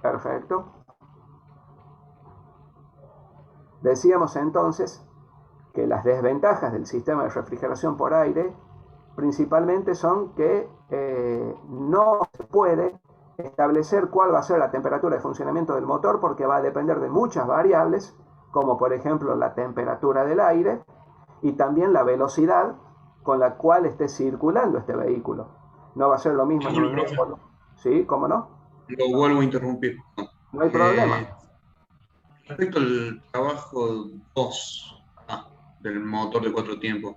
Perfecto. Decíamos entonces que las desventajas del sistema de refrigeración por aire principalmente son que no se puede establecer cuál va a ser la temperatura de funcionamiento del motor porque va a depender de muchas variables, como por ejemplo la temperatura del aire y también la velocidad con la cual esté circulando este vehículo. No va a ser lo mismo en un vehículo. ¿Sí? ¿Cómo no? Lo vuelvo a interrumpir. No hay problema. Respecto al trabajo 2 del motor de 4 tiempos,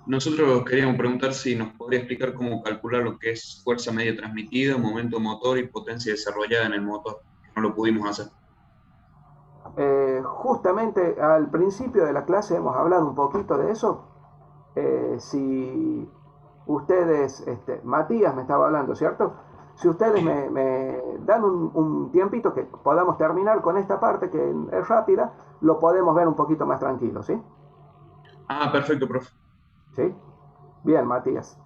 nosotros queríamos preguntar si nos podría explicar cómo calcular lo que es fuerza media transmitida, momento motor y potencia desarrollada en el motor, que no lo pudimos hacer. Justamente al principio de la clase hemos hablado un poquito de eso. Si ustedes, Matías me estaba hablando, ¿cierto? Si ustedes me dan un tiempito que podamos terminar con esta parte que es rápida, lo podemos ver un poquito más tranquilo, ¿sí? Perfecto, profe. ¿Sí? Bien, Matías.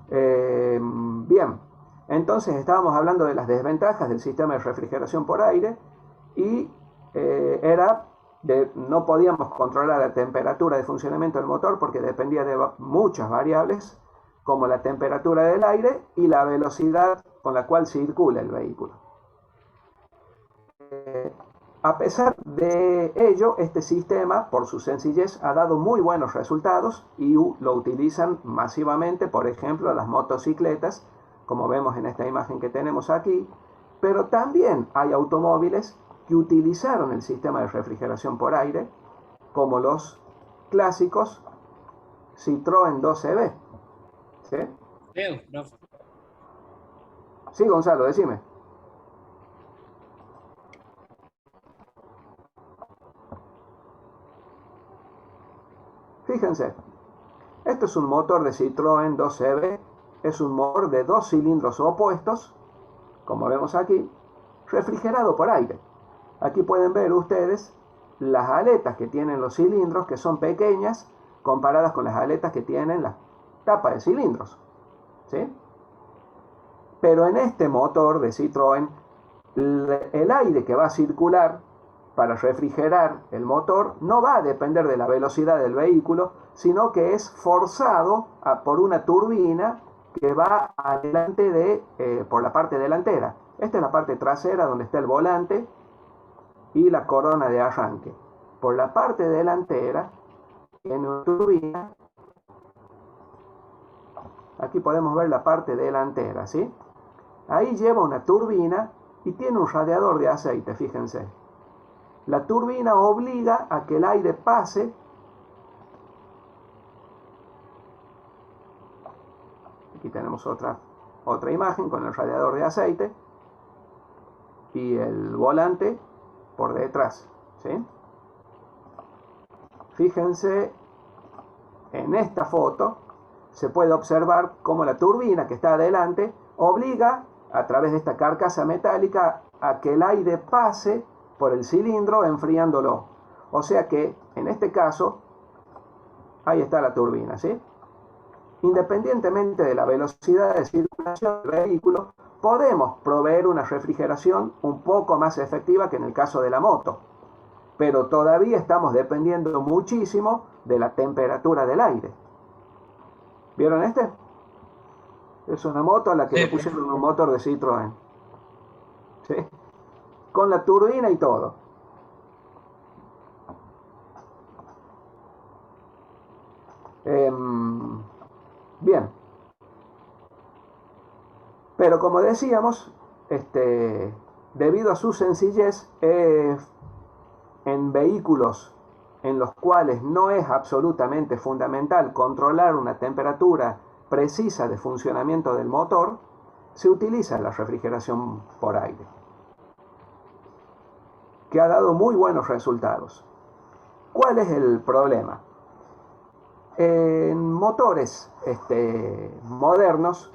Bien, entonces estábamos hablando de las desventajas del sistema de refrigeración por aire y no podíamos controlar la temperatura de funcionamiento del motor porque dependía de muchas variables como la temperatura del aire y la velocidad con la cual circula el vehículo. A pesar de ello, este sistema, por su sencillez, ha dado muy buenos resultados y lo utilizan masivamente, por ejemplo, las motocicletas, como vemos en esta imagen que tenemos aquí, pero también hay automóviles que utilizaron el sistema de refrigeración por aire, como los clásicos Citroën 2CV. ¿Sí? Sí, Gonzalo, decime. Fíjense, esto es un motor de Citroën 2CV, es un motor de 2 cilindros opuestos, como vemos aquí, refrigerado por aire. Aquí pueden ver ustedes las aletas que tienen los cilindros, que son pequeñas, comparadas con las aletas que tienen la tapa de cilindros. ¿Sí? Pero en este motor de Citroën, el aire que va a circular para refrigerar el motor no va a depender de la velocidad del vehículo, sino que es forzado por una turbina que va adelante por la parte delantera. Esta es la parte trasera donde está el volante y la corona de arranque. Por la parte delantera tiene una turbina. Aquí podemos ver la parte delantera, ¿sí? Ahí lleva una turbina y tiene un radiador de aceite, fíjense. La turbina obliga a que el aire pase. Aquí tenemos otra imagen con el radiador de aceite y el volante por detrás, ¿sí? Fíjense, en esta foto se puede observar cómo la turbina que está adelante obliga a través de esta carcasa metálica a que el aire pase por el cilindro enfriándolo. O sea que en este caso ahí está la turbina, ¿sí? Independientemente de la velocidad de circulación del vehículo, podemos proveer una refrigeración un poco más efectiva que en el caso de la moto, pero todavía estamos dependiendo muchísimo de la temperatura del aire. ¿Vieron este? Es una moto a la que le pusieron un motor de Citroën. ¿Sí? Con la turbina y todo. Bien. Pero como decíamos, debido a su sencillez, en vehículos en los cuales no es absolutamente fundamental controlar una temperatura precisa de funcionamiento del motor, se utiliza la refrigeración por aire, que ha dado muy buenos resultados. ¿Cuál es el problema? En motores modernos,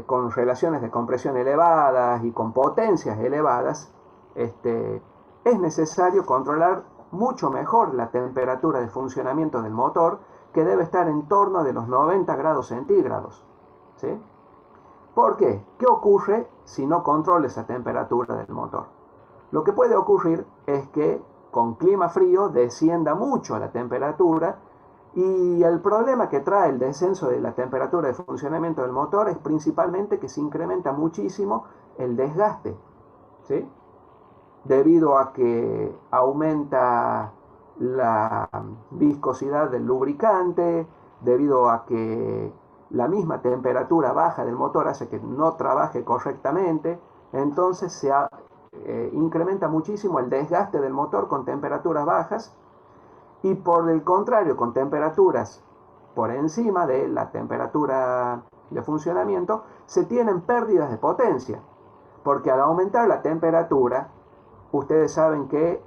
con relaciones de compresión elevadas y con potencias elevadas, es necesario controlar mucho mejor la temperatura de funcionamiento del motor, que debe estar en torno de los 90 grados centígrados. ¿Sí? ¿Por qué? ¿Qué ocurre si no controlo esa temperatura del motor? Lo que puede ocurrir es que con clima frío descienda mucho la temperatura, y el problema que trae el descenso de la temperatura de funcionamiento del motor es principalmente que se incrementa muchísimo el desgaste, ¿sí? Debido a que aumenta la viscosidad del lubricante, debido a que la misma temperatura baja del motor hace que no trabaje correctamente, entonces incrementa muchísimo el desgaste del motor con temperaturas bajas, y por el contrario, con temperaturas por encima de la temperatura de funcionamiento, se tienen pérdidas de potencia, porque al aumentar la temperatura, ustedes saben que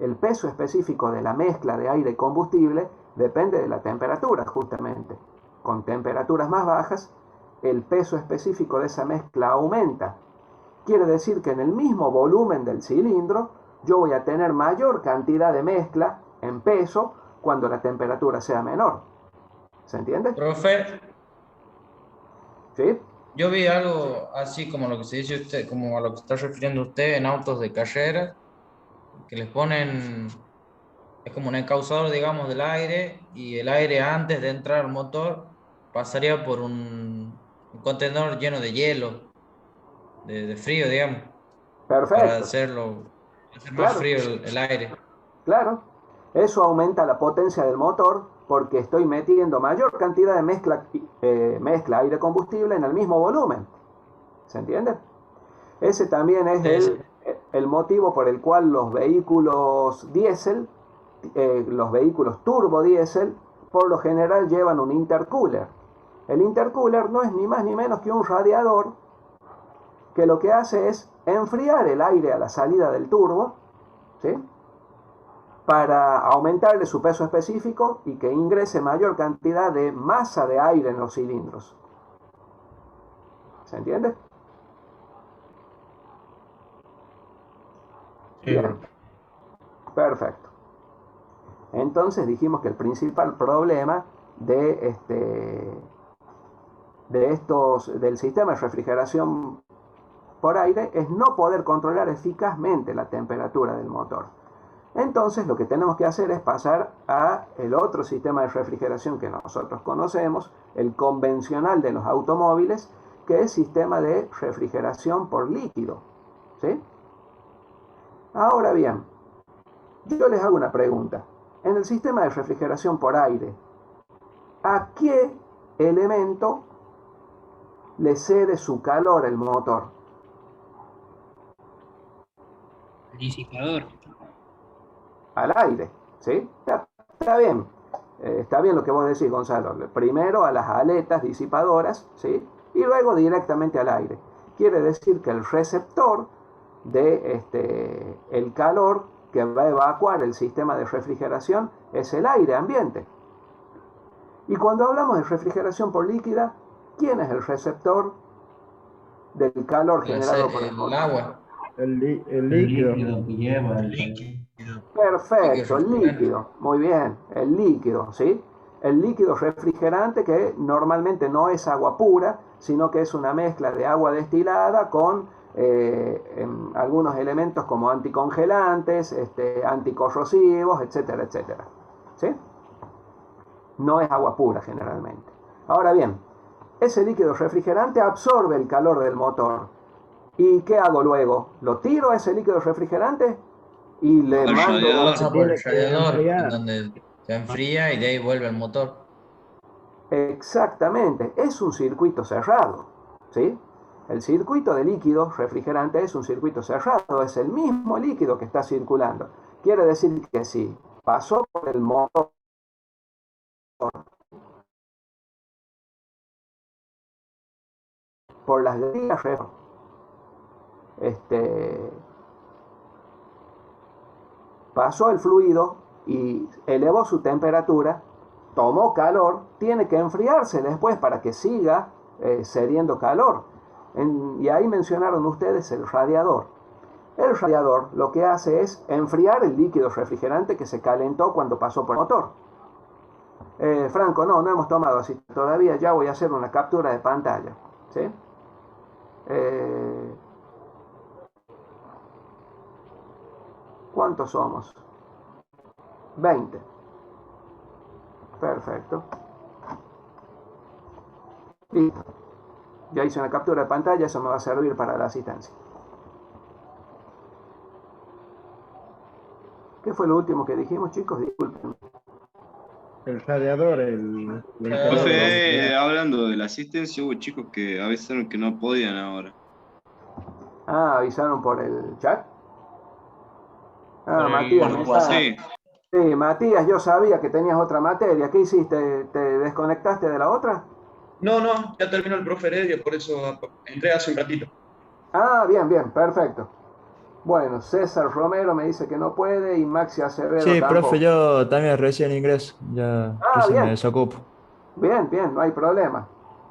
el peso específico de la mezcla de aire y combustible depende de la temperatura, justamente. Con temperaturas más bajas, el peso específico de esa mezcla aumenta. Quiere decir que en el mismo volumen del cilindro, yo voy a tener mayor cantidad de mezcla en peso cuando la temperatura sea menor. ¿Se entiende? Profe, ¿Sí? yo vi algo así como lo que se dice usted, como a lo que está refiriendo usted en autos de carrera, que les ponen, es como un encausador, digamos, del aire, y el aire antes de entrar al motor pasaría por un contenedor lleno de hielo, de frío, digamos, para Perfecto. hacer más Claro, frío el aire. claro. Eso aumenta la potencia del motor porque estoy metiendo mayor cantidad de mezcla aire-combustible en el mismo volumen. ¿Se entiende? Ese también es Sí, sí. el motivo por el cual los vehículos diésel, los vehículos turbo diésel, por lo general llevan un intercooler. El intercooler no es ni más ni menos que un radiador que lo que hace es enfriar el aire a la salida del turbo, ¿sí? Para aumentarle su peso específico y que ingrese mayor cantidad de masa de aire en los cilindros. ¿Se entiende? Sí, Bien, perfecto. Entonces dijimos que el principal problema del sistema de refrigeración por aire es no poder controlar eficazmente la temperatura del motor. Entonces lo que tenemos que hacer es pasar a el otro sistema de refrigeración que nosotros conocemos, el convencional de los automóviles, que es sistema de refrigeración por líquido, ¿sí? Ahora bien, yo les hago una pregunta. En el sistema de refrigeración por aire, ¿a qué elemento le cede su calor el motor? Disipador. Al aire, ¿sí? Está bien. Está bien lo que vos decís, Gonzalo. Primero a las aletas disipadoras, ¿sí? Y luego directamente al aire. Quiere decir que el receptor de el calor que va a evacuar el sistema de refrigeración es el aire ambiente. Y cuando hablamos de refrigeración por líquida, ¿quién es el receptor del calor generado por el motor? agua. El El líquido. líquido que lleva el Líquido. Perfecto, el refrigerante. líquido. Muy bien, el líquido, ¿sí? El líquido refrigerante que normalmente no es agua pura, sino que es una mezcla de agua destilada con algunos elementos como anticongelantes, anticorrosivos, etcétera, etcétera. ¿Sí? No es agua pura generalmente. Ahora bien, ese líquido refrigerante absorbe el calor del motor. ¿Y qué hago luego? ¿Lo tiro a ese líquido refrigerante? Y le Al mando... radiador. Pasa por el Tiene que radiador, en enfriar. donde se enfría y de ahí vuelve el motor. Exactamente, es un circuito cerrado, ¿sí? El circuito de líquido refrigerante es un circuito cerrado, es el mismo líquido que está circulando. Quiere decir que si pasó por el motor, por las vías, pasó el fluido y elevó su temperatura, tomó calor, tiene que enfriarse después para que siga cediendo calor. Y ahí mencionaron ustedes el radiador. El radiador lo que hace es enfriar el líquido refrigerante que se calentó cuando pasó por el motor. Franco, no hemos tomado así todavía, ya voy a hacer una captura de pantalla, ¿sí? ¿Cuántos somos? 20. Perfecto. Listo. Ya hice una captura de pantalla, eso me va a servir para la asistencia. ¿Qué fue lo último que dijimos, chicos? Disculpen. El radiador, el Profe, hablando de la asistencia, hubo chicos que avisaron que no podían ahora. Ah, avisaron por el chat. Ah, Por el Matías, me WhatsApp. Sí, Sí, Matías, yo sabía que tenías otra materia. ¿Qué hiciste? ¿Te desconectaste de la otra? No, ya terminó el profe Heredia, por eso entré hace un ratito. Ah, bien, bien, perfecto. Bueno, César Romero me dice que no puede y Maxi Acevedo Sí, tampoco. profe, yo también recién ingreso, ya Ah, recién bien. me desocupo. Bien, bien, no hay problema.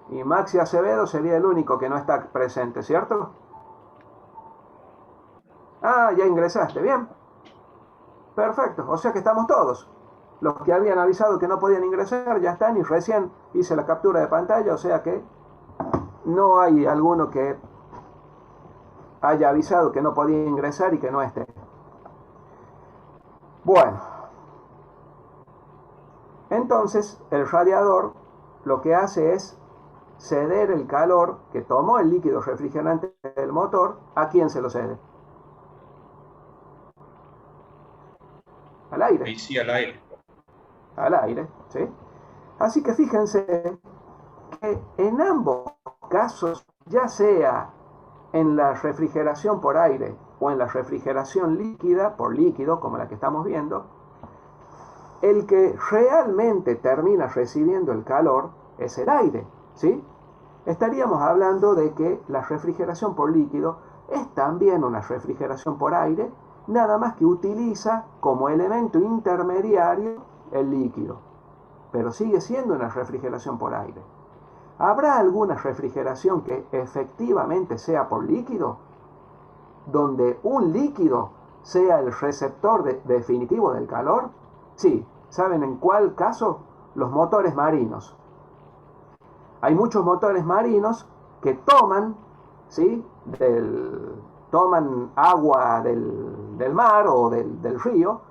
Y Maxi Acevedo sería el único que no está presente, ¿cierto? Ah, ya ingresaste, bien. Perfecto, o sea que estamos todos. Los que habían avisado que no podían ingresar ya están y recién hice la captura de pantalla, o sea que no hay alguno que haya avisado que no podía ingresar y que no esté. Bueno, entonces el radiador lo que hace es ceder el calor que tomó el líquido refrigerante del motor. ¿A quién se lo cede? Al aire. Ahí sí, al aire. Al aire, ¿sí? Así que fíjense que en ambos casos, ya sea en la refrigeración por aire o en la refrigeración líquida por líquido, como la que estamos viendo, el que realmente termina recibiendo el calor es el aire, ¿sí? Estaríamos hablando de que la refrigeración por líquido es también una refrigeración por aire, nada más que utiliza como elemento intermediario el líquido, pero sigue siendo una refrigeración por aire. ¿Habrá alguna refrigeración que efectivamente sea por líquido? Donde un líquido sea el receptor definitivo del calor. Sí, ¿saben en cuál caso? Los motores marinos. Hay muchos motores marinos que toman, ¿sí? Toman agua del mar o del río.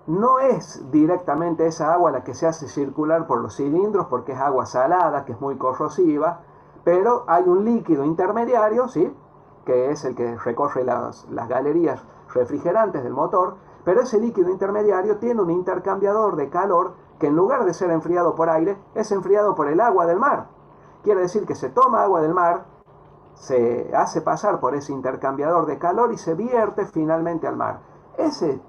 No es directamente esa agua la que se hace circular por los cilindros porque es agua salada, que es muy corrosiva, pero hay un líquido intermediario, ¿sí? Que es el que recorre las galerías refrigerantes del motor, pero ese líquido intermediario tiene un intercambiador de calor que en lugar de ser enfriado por aire, es enfriado por el agua del mar. Quiere decir que se toma agua del mar, se hace pasar por ese intercambiador de calor y se vierte finalmente al mar. Ese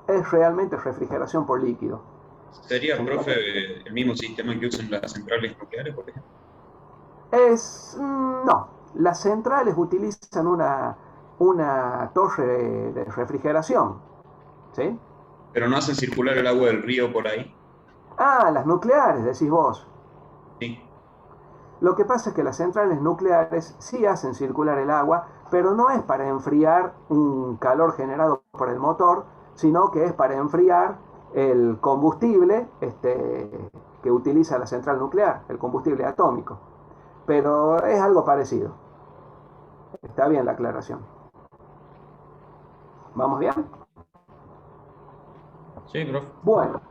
es realmente refrigeración por líquido. ¿Sería, profe, el mismo sistema que usan las centrales nucleares, por ejemplo? No, las centrales utilizan una torre de refrigeración, ¿sí? Pero no hacen circular el agua del río por ahí. Ah, las nucleares, decís vos. Sí. Lo que pasa es que las centrales nucleares sí hacen circular el agua, pero no es para enfriar un calor generado por el motor, sino que es para enfriar el combustible que utiliza la central nuclear, el combustible atómico. Pero es algo parecido. Está bien la aclaración. ¿Vamos bien? Sí, profe. Bueno,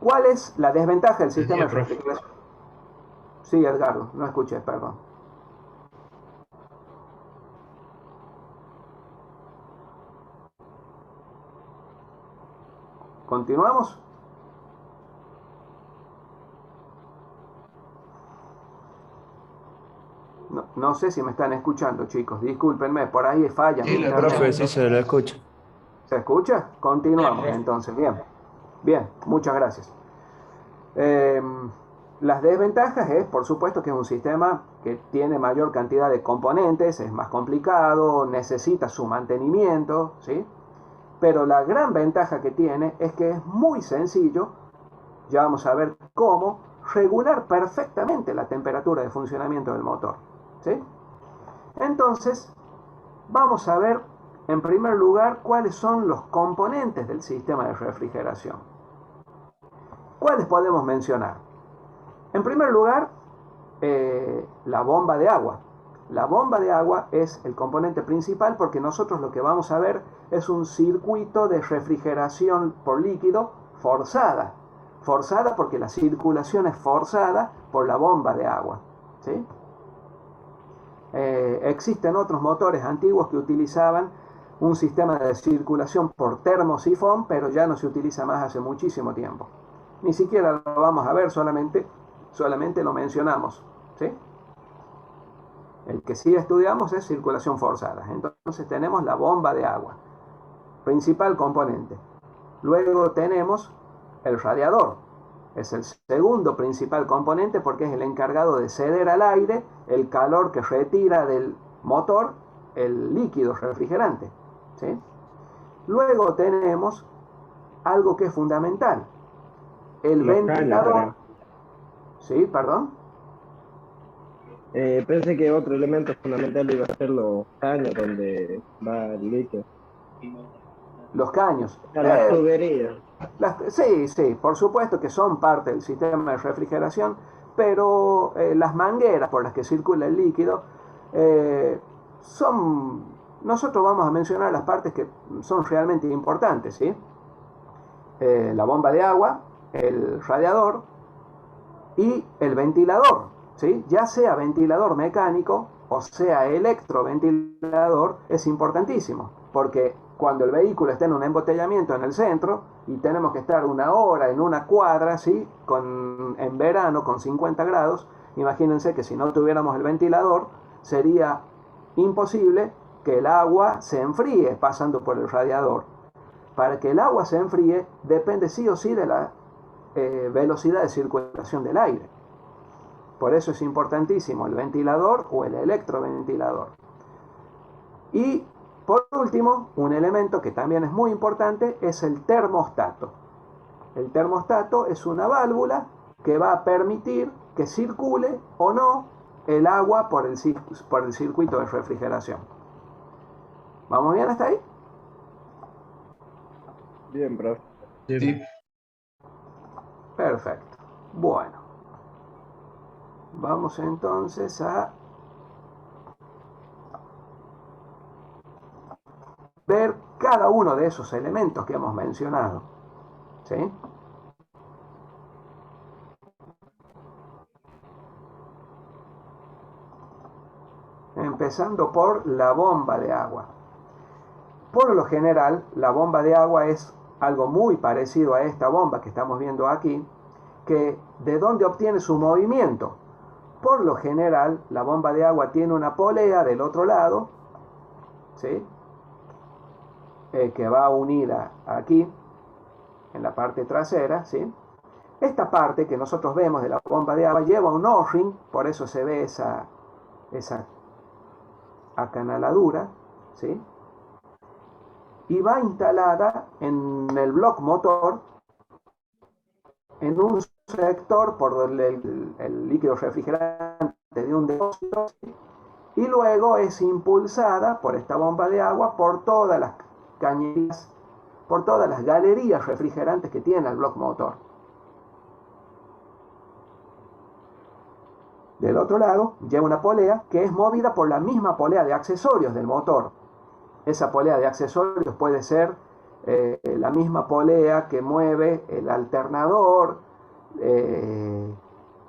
¿cuál es la desventaja del sistema de profe. refrigeración? Sí, Edgardo, no escuché, perdón. ¿Continuamos? No sé si me están escuchando, chicos. Discúlpenme, por ahí falla mi Sí, internet. Profe, sí se lo escucha. ¿Se escucha? Continuamos Sí, entonces. Bien, bien, muchas gracias. Las desventajas es, por supuesto, que es un sistema que tiene mayor cantidad de componentes, es más complicado, necesita su mantenimiento, ¿sí? Pero la gran ventaja que tiene es que es muy sencillo, ya vamos a ver cómo, regular perfectamente la temperatura de funcionamiento del motor, ¿sí? Entonces, vamos a ver en primer lugar cuáles son los componentes del sistema de refrigeración. ¿Cuáles podemos mencionar? En primer lugar, la bomba de agua. La bomba de agua es el componente principal porque nosotros lo que vamos a ver es un circuito de refrigeración por líquido forzada. Forzada porque la circulación es forzada por la bomba de agua, ¿sí? Existen otros motores antiguos que utilizaban un sistema de circulación por termosifón, pero ya no se utiliza más hace muchísimo tiempo. Ni siquiera lo vamos a ver, solamente lo mencionamos, ¿sí? El que sí estudiamos es circulación forzada. Entonces tenemos la bomba de agua, principal componente. Luego tenemos el radiador. Es el segundo principal componente porque es el encargado de ceder al aire el calor que retira del motor el líquido refrigerante, ¿sí? Luego tenemos algo que es fundamental, el Los caños, ventilador. creo. Sí, perdón. Pensé que otro elemento fundamental iba a ser los caños donde va el líquido. Los caños. Las tuberías. Sí, por supuesto que son parte del sistema de refrigeración, pero las mangueras por las que circula el líquido nosotros vamos a mencionar las partes que son realmente importantes, ¿sí? La bomba de agua, el radiador y el ventilador, ¿sí? Ya sea ventilador mecánico o sea electroventilador, es importantísimo, porque cuando el vehículo está en un embotellamiento en el centro y tenemos que estar una hora en una cuadra, ¿sí? En verano con 50 grados, imagínense que si no tuviéramos el ventilador sería imposible que el agua se enfríe pasando por el radiador. Para que el agua se enfríe depende sí o sí de la velocidad de circulación del aire. Por eso es importantísimo el ventilador o el electroventilador. Y por último, un elemento que también es muy importante es el termostato. El termostato es una válvula que va a permitir que circule o no el agua por el circuito de refrigeración. ¿Vamos bien hasta ahí? Bien, profe. Sí. Perfecto. Bueno. Vamos entonces a ver cada uno de esos elementos que hemos mencionado, ¿sí? Empezando por la bomba de agua. Por lo general, la bomba de agua es algo muy parecido a esta bomba que estamos viendo aquí, que ¿de dónde obtiene su movimiento? Por lo general, la bomba de agua tiene una polea del otro lado, ¿sí? Que va unida aquí, en la parte trasera, ¿sí? Esta parte que nosotros vemos de la bomba de agua lleva un O-ring, por eso se ve esa acanaladura, ¿sí? Y va instalada en el bloque motor, en un sector por donde el líquido refrigerante de un depósito, ¿sí? Y luego es impulsada por esta bomba de agua por todas las cañerías, por todas las galerías refrigerantes que tiene el bloque motor. Del otro lado lleva una polea que es movida por la misma polea de accesorios del motor. Esa polea de accesorios puede ser la misma polea que mueve el alternador,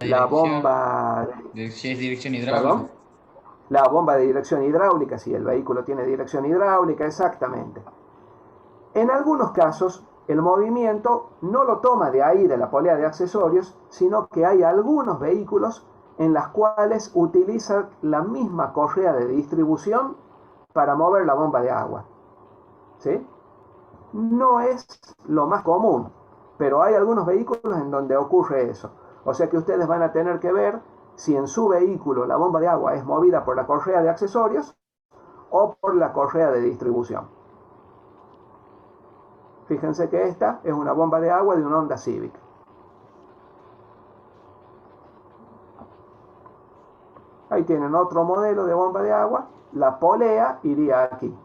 la bomba... Si es dirección hidráulica. ¿Perdón? La bomba de dirección hidráulica, si el vehículo tiene dirección hidráulica, exactamente. En algunos casos, el movimiento no lo toma de ahí, de la polea de accesorios, sino que hay algunos vehículos en las cuales utilizan la misma correa de distribución para mover la bomba de agua, ¿sí? No es lo más común, pero hay algunos vehículos en donde ocurre eso. O sea que ustedes van a tener que ver si en su vehículo la bomba de agua es movida por la correa de accesorios o por la correa de distribución. Fíjense que esta es una bomba de agua de un Honda Civic. Ahí tienen otro modelo de bomba de agua. La polea iría aquí.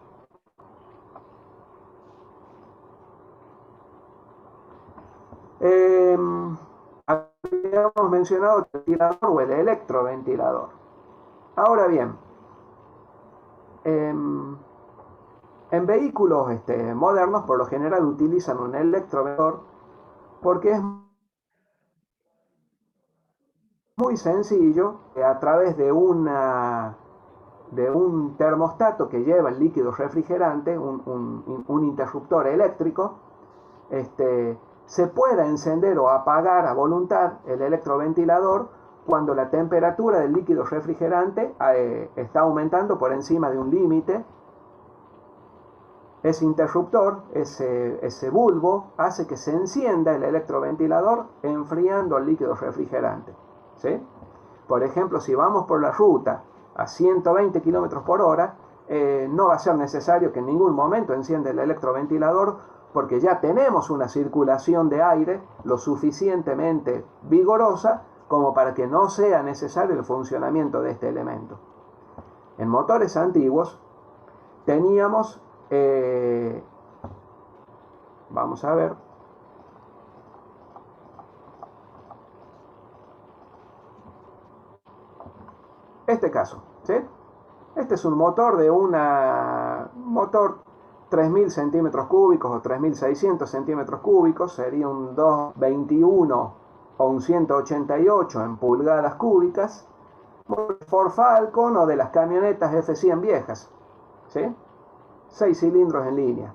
habíamos mencionado el ventilador o el electroventilador. Ahora bien, en vehículos modernos por lo general utilizan un electroventilador porque es muy sencillo, a través de un termostato que lleva el líquido refrigerante, un interruptor eléctrico, se pueda encender o apagar a voluntad el electroventilador cuando la temperatura del líquido refrigerante está aumentando por encima de un límite. Ese interruptor, ese bulbo, hace que se encienda el electroventilador enfriando el líquido refrigerante, ¿sí? Por ejemplo, si vamos por la ruta a 120 km por hora, no va a ser necesario que en ningún momento encienda el electroventilador porque ya tenemos una circulación de aire lo suficientemente vigorosa como para que no sea necesario el funcionamiento de este elemento. En motores antiguos teníamos, vamos a ver, este caso, ¿sí? Este es un motor de motor 3.000 centímetros cúbicos o 3.600 centímetros cúbicos, sería un 221 o un 188 en pulgadas cúbicas, Ford Falcon o de las camionetas F100 viejas, ¿sí? 6 cilindros en línea.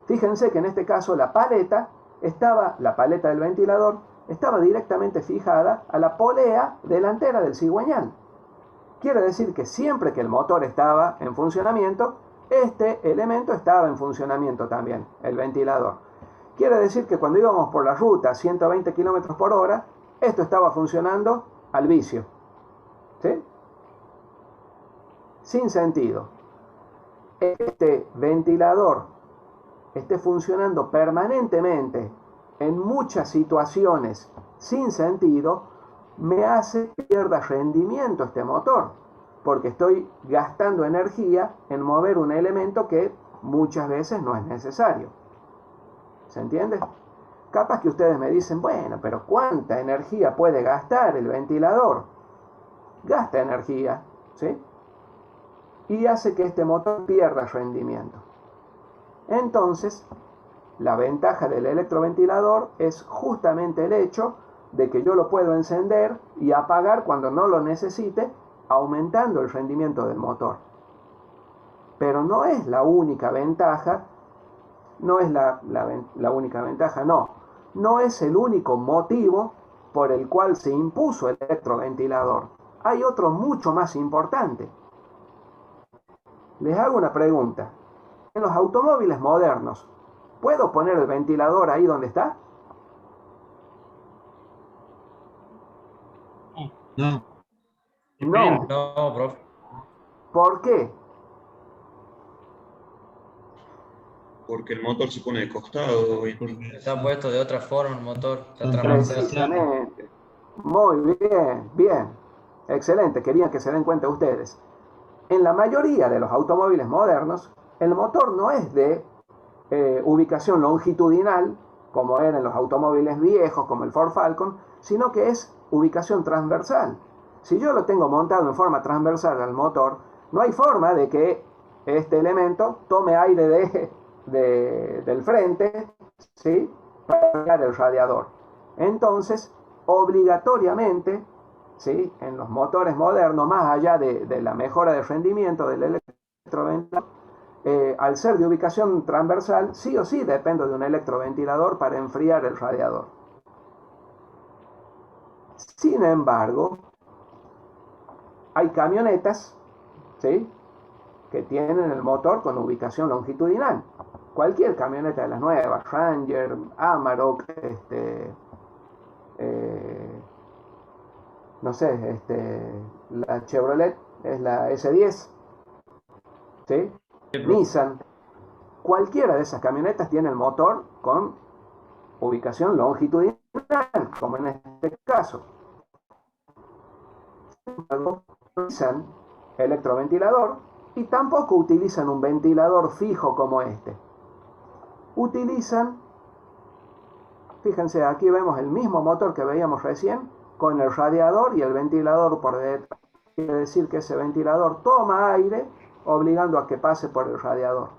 Fíjense que en este caso la paleta del ventilador estaba directamente fijada a la polea delantera del cigüeñal. Quiere decir que siempre que el motor estaba en funcionamiento, este elemento estaba en funcionamiento también, el ventilador. Quiere decir que cuando íbamos por la ruta a 120 km por hora, esto estaba funcionando al vicio, ¿sí? Sin sentido. Este ventilador esté funcionando permanentemente en muchas situaciones sin sentido, me hace que pierda rendimiento este motor, porque estoy gastando energía en mover un elemento que muchas veces no es necesario. ¿Se entiende? Capaz que ustedes me dicen, bueno, pero ¿cuánta energía puede gastar el ventilador? Gasta energía, ¿sí? Y hace que este motor pierda rendimiento. Entonces, la ventaja del electroventilador es justamente el hecho de que yo lo puedo encender y apagar cuando no lo necesite, aumentando el rendimiento del motor. Pero no es la única ventaja, no es la única ventaja, no es el único motivo por el cual se impuso el electroventilador. Hay otro mucho más importante. Les hago una pregunta. En los automóviles modernos, ¿puedo poner el ventilador ahí donde está? No. No. No, profe. ¿Por qué? Porque el motor se pone de costado. Está puesto de otra forma el motor. Está Son transversal. Precisamente. Muy bien, bien. Excelente, querían que se den cuenta ustedes. En la mayoría de los automóviles modernos, el motor no es de ubicación longitudinal, como eran los automóviles viejos, como el Ford Falcon, sino que es ubicación transversal. Si yo lo tengo montado en forma transversal al motor, no hay forma de que este elemento tome aire del frente, ¿sí?, para cargar el radiador. Entonces, obligatoriamente, ¿sí?, en los motores modernos, más allá de la mejora de rendimiento del electroventilador, al ser de ubicación transversal, sí o sí dependo de un electroventilador para enfriar el radiador. Sin embargo, hay camionetas, ¿sí?, que tienen el motor con ubicación longitudinal. Cualquier camioneta de las nuevas, Ranger, Amarok, no sé, la Chevrolet es la S10, ¿sí? Nissan, cualquiera de esas camionetas tiene el motor con ubicación longitudinal, como en este caso. Sin embargo, utilizan electroventilador y tampoco utilizan un ventilador fijo como este. Utilizan Fíjense, aquí vemos el mismo motor que veíamos recién, con el radiador y el ventilador por detrás. Quiere decir que ese ventilador toma aire, obligando a que pase por el radiador.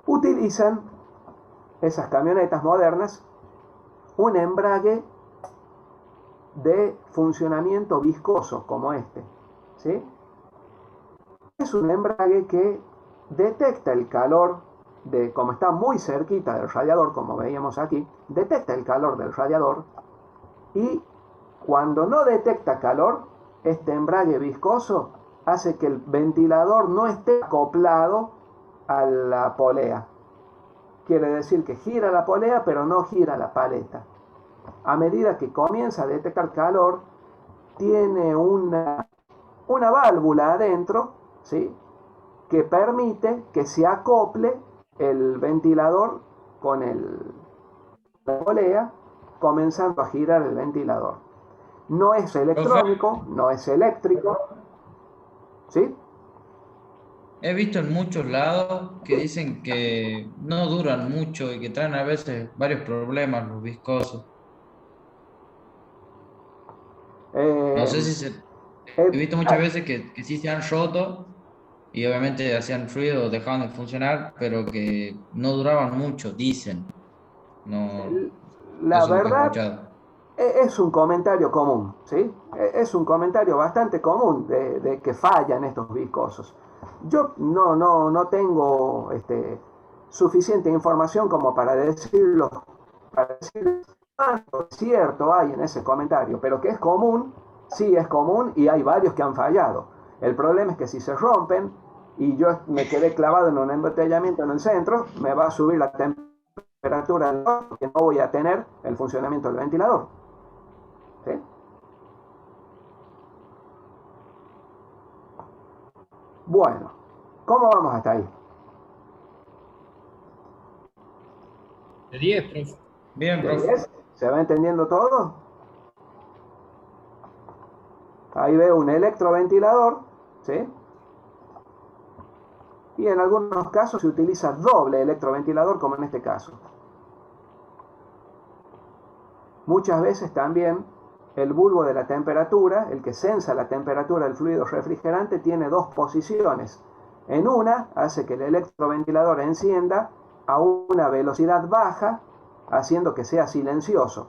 Utilizan esas camionetas modernas un embrague de funcionamiento viscoso como este, ¿sí? Es un embrague que detecta el calor como está muy cerquita del radiador, como veíamos aquí, detecta el calor del radiador y cuando no detecta calor, este embrague viscoso hace que el ventilador no esté acoplado a la polea. Quiere decir que gira la polea, pero no gira la paleta. A medida que comienza a detectar calor, tiene una válvula adentro, ¿sí?, que permite que se acople el ventilador con la polea, comenzando a girar el ventilador. No es electrónico, no es eléctrico, ¿sí? He visto en muchos lados que dicen que no duran mucho y que traen a veces varios problemas los viscosos. No sé si se... He visto muchas veces que sí se han roto y obviamente hacían ruido, dejaban de funcionar, pero que no duraban mucho, dicen. No, La eso es lo que he verdad escuchado. es un comentario común, ¿sí? Es un comentario bastante común de que fallan estos viscosos. Yo no tengo suficiente información como para decir cuánto cierto hay en ese comentario, pero que es común, sí es común y hay varios que han fallado. El problema es que si se rompen y yo me quedé clavado en un embotellamiento en el centro, me va a subir la temperatura del horno, porque no voy a tener el funcionamiento del ventilador. ¿Sí? Bueno, ¿cómo vamos hasta ahí? De 10, profe. Bien, ¿De profe. 10? ¿Se va entendiendo todo? Ahí veo un electroventilador, ¿sí? Y en algunos casos se utiliza doble electroventilador, como en este caso. Muchas veces también el bulbo de la temperatura, el que sensa la temperatura del fluido refrigerante, tiene dos posiciones. En una hace que el electroventilador encienda a una velocidad baja, haciendo que sea silencioso.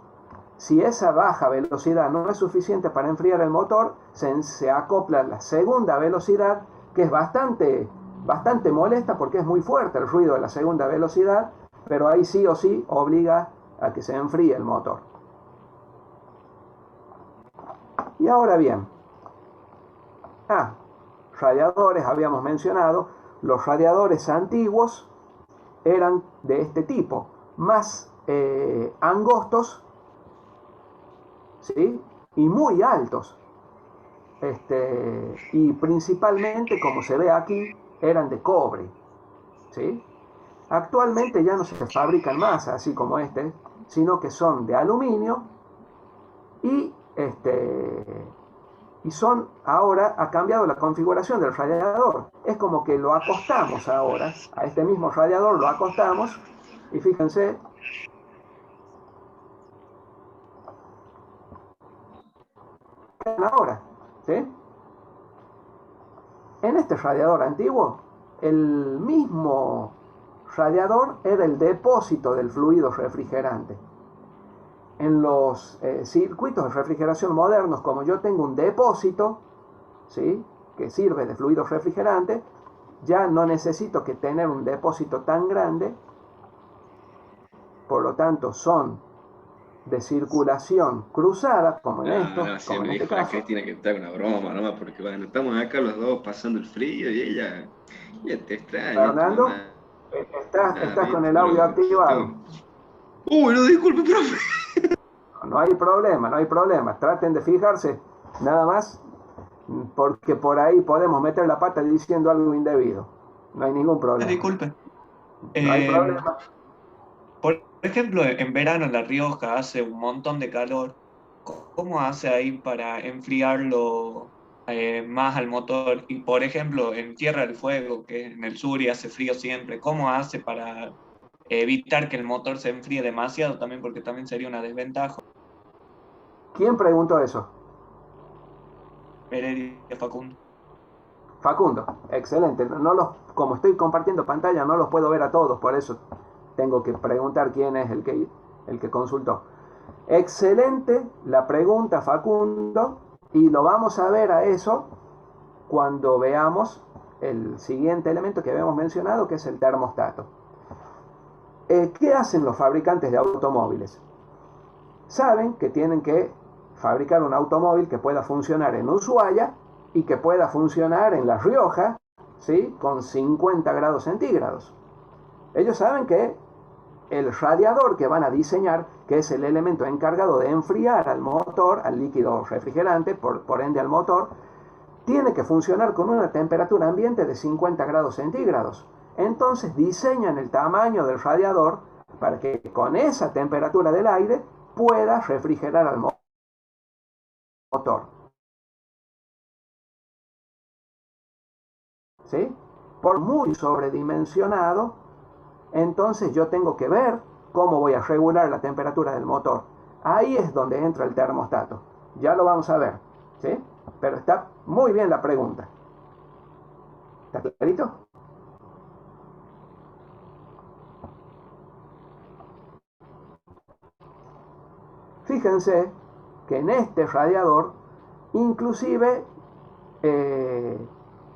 Si esa baja velocidad no es suficiente para enfriar el motor, se acopla la segunda velocidad, que es bastante molesta porque es muy fuerte el ruido de la segunda velocidad, pero ahí sí o sí obliga a que se enfríe el motor. Y ahora bien, radiadores, habíamos mencionado, los radiadores antiguos eran de este tipo, más angostos, ¿sí?, y muy altos. Y principalmente, como se ve aquí, eran de cobre, ¿sí? Actualmente ya no se fabrican más así como este, sino que son de aluminio y son ahora, ha cambiado la configuración del radiador. Es como que lo acostamos ahora, a este mismo radiador lo acostamos, y fíjense, ahora, ¿sí? En este radiador antiguo, el mismo radiador era el depósito del fluido refrigerante. En los circuitos de refrigeración modernos, como yo tengo un depósito, ¿sí?, que sirve de fluido refrigerante, ya no necesito que tener un depósito tan grande, por lo tanto son de circulación cruzada, como en esto, No, sí, como me en este dijo la caso. Cristina que está una broma nomás, porque bueno, estamos acá los dos pasando el frío y ella te extraña, tu Fernando, mamá. estás con ¿Viste? el audio activado. Uy, no, disculpe, profe. No hay problema. Traten de fijarse, nada más, porque por ahí podemos meter la pata diciendo algo indebido. No hay ningún problema. Disculpe. No hay problema. Por ejemplo, en verano en La Rioja hace un montón de calor. ¿Cómo hace ahí para enfriarlo más al motor? Y por ejemplo, en Tierra del Fuego, que es en el sur y hace frío siempre, ¿cómo hace para evitar que el motor se enfríe demasiado también, porque también sería una desventaja. ¿Quién preguntó eso? Heredia, Facundo. Facundo, excelente. Como estoy compartiendo pantalla, no los puedo ver a todos, por eso tengo que preguntar quién es el que consultó. Excelente la pregunta, Facundo, y lo vamos a ver a eso cuando veamos el siguiente elemento que habíamos mencionado, que es el termostato. ¿Qué hacen los fabricantes de automóviles? Saben que tienen que fabricar un automóvil que pueda funcionar en Ushuaia y que pueda funcionar en La Rioja, ¿sí? Con 50 grados centígrados. Ellos saben que el radiador que van a diseñar, que es el elemento encargado de enfriar al motor, al líquido refrigerante, por ende al motor, tiene que funcionar con una temperatura ambiente de 50 grados centígrados. Entonces diseñan el tamaño del radiador para que con esa temperatura del aire pueda refrigerar al motor. ¿Sí? Por muy sobredimensionado, entonces yo tengo que ver cómo voy a regular la temperatura del motor. Ahí es donde entra el termostato. Ya lo vamos a ver, ¿sí? Pero está muy bien la pregunta. ¿Está clarito? Fíjense que en este radiador, inclusive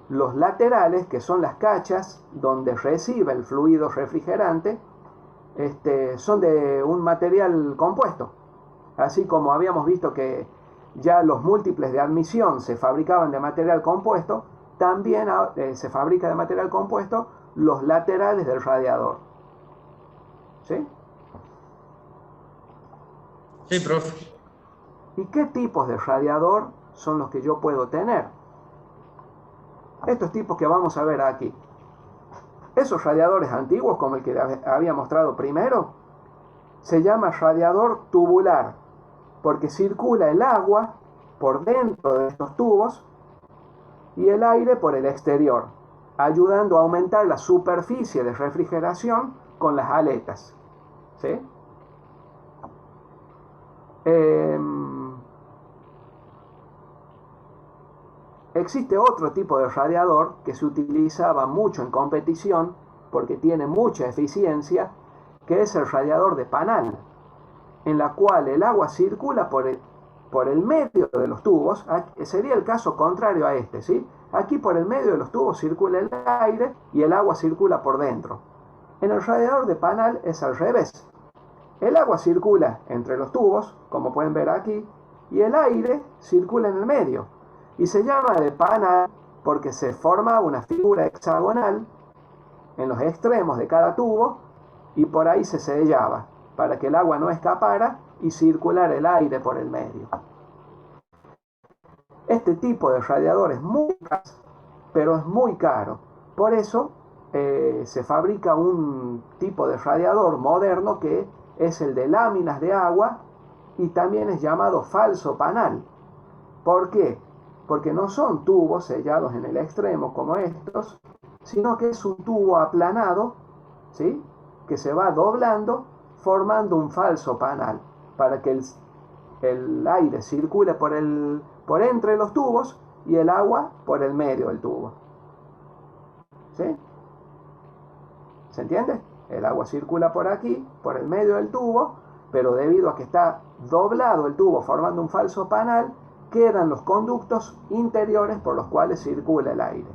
los laterales, que son las cachas donde recibe el fluido refrigerante, son de un material compuesto. Así como habíamos visto que ya los múltiples de admisión se fabricaban de material compuesto, también se fabrica de material compuesto los laterales del radiador. ¿Sí? Sí, profe. ¿Y qué tipos de radiador son los que yo puedo tener? Estos tipos que vamos a ver aquí. Esos radiadores antiguos, como el que había mostrado primero, se llama radiador tubular, porque circula el agua por dentro de estos tubos y el aire por el exterior, ayudando a aumentar la superficie de refrigeración con las aletas. ¿Sí? Existe otro tipo de radiador que se utilizaba mucho en competición porque tiene mucha eficiencia, que es el radiador de panal, en la cual el agua circula por el medio de los tubos. Sería el caso contrario a este, ¿sí? Aquí por el medio de los tubos circula el aire y el agua circula por dentro. En el radiador de panal es al revés. El agua circula entre los tubos, como pueden ver aquí, y el aire circula en el medio. Y se llama de panal porque se forma una figura hexagonal en los extremos de cada tubo y por ahí se sellaba para que el agua no escapara y circular el aire por el medio. Este tipo de radiador es muy caro, pero es muy caro. Por eso se fabrica un tipo de radiador moderno que es el de láminas de agua y también es llamado falso panal. ¿Por qué? Porque no son tubos sellados en el extremo como estos, sino que es un tubo aplanado, ¿sí? Que se va doblando formando un falso panal para que el aire circule por entre los tubos y el agua por el medio del tubo. ¿Sí? ¿Se entiende? El agua circula por aquí, por el medio del tubo, pero debido a que está doblado el tubo formando un falso panal, quedan los conductos interiores por los cuales circula el aire.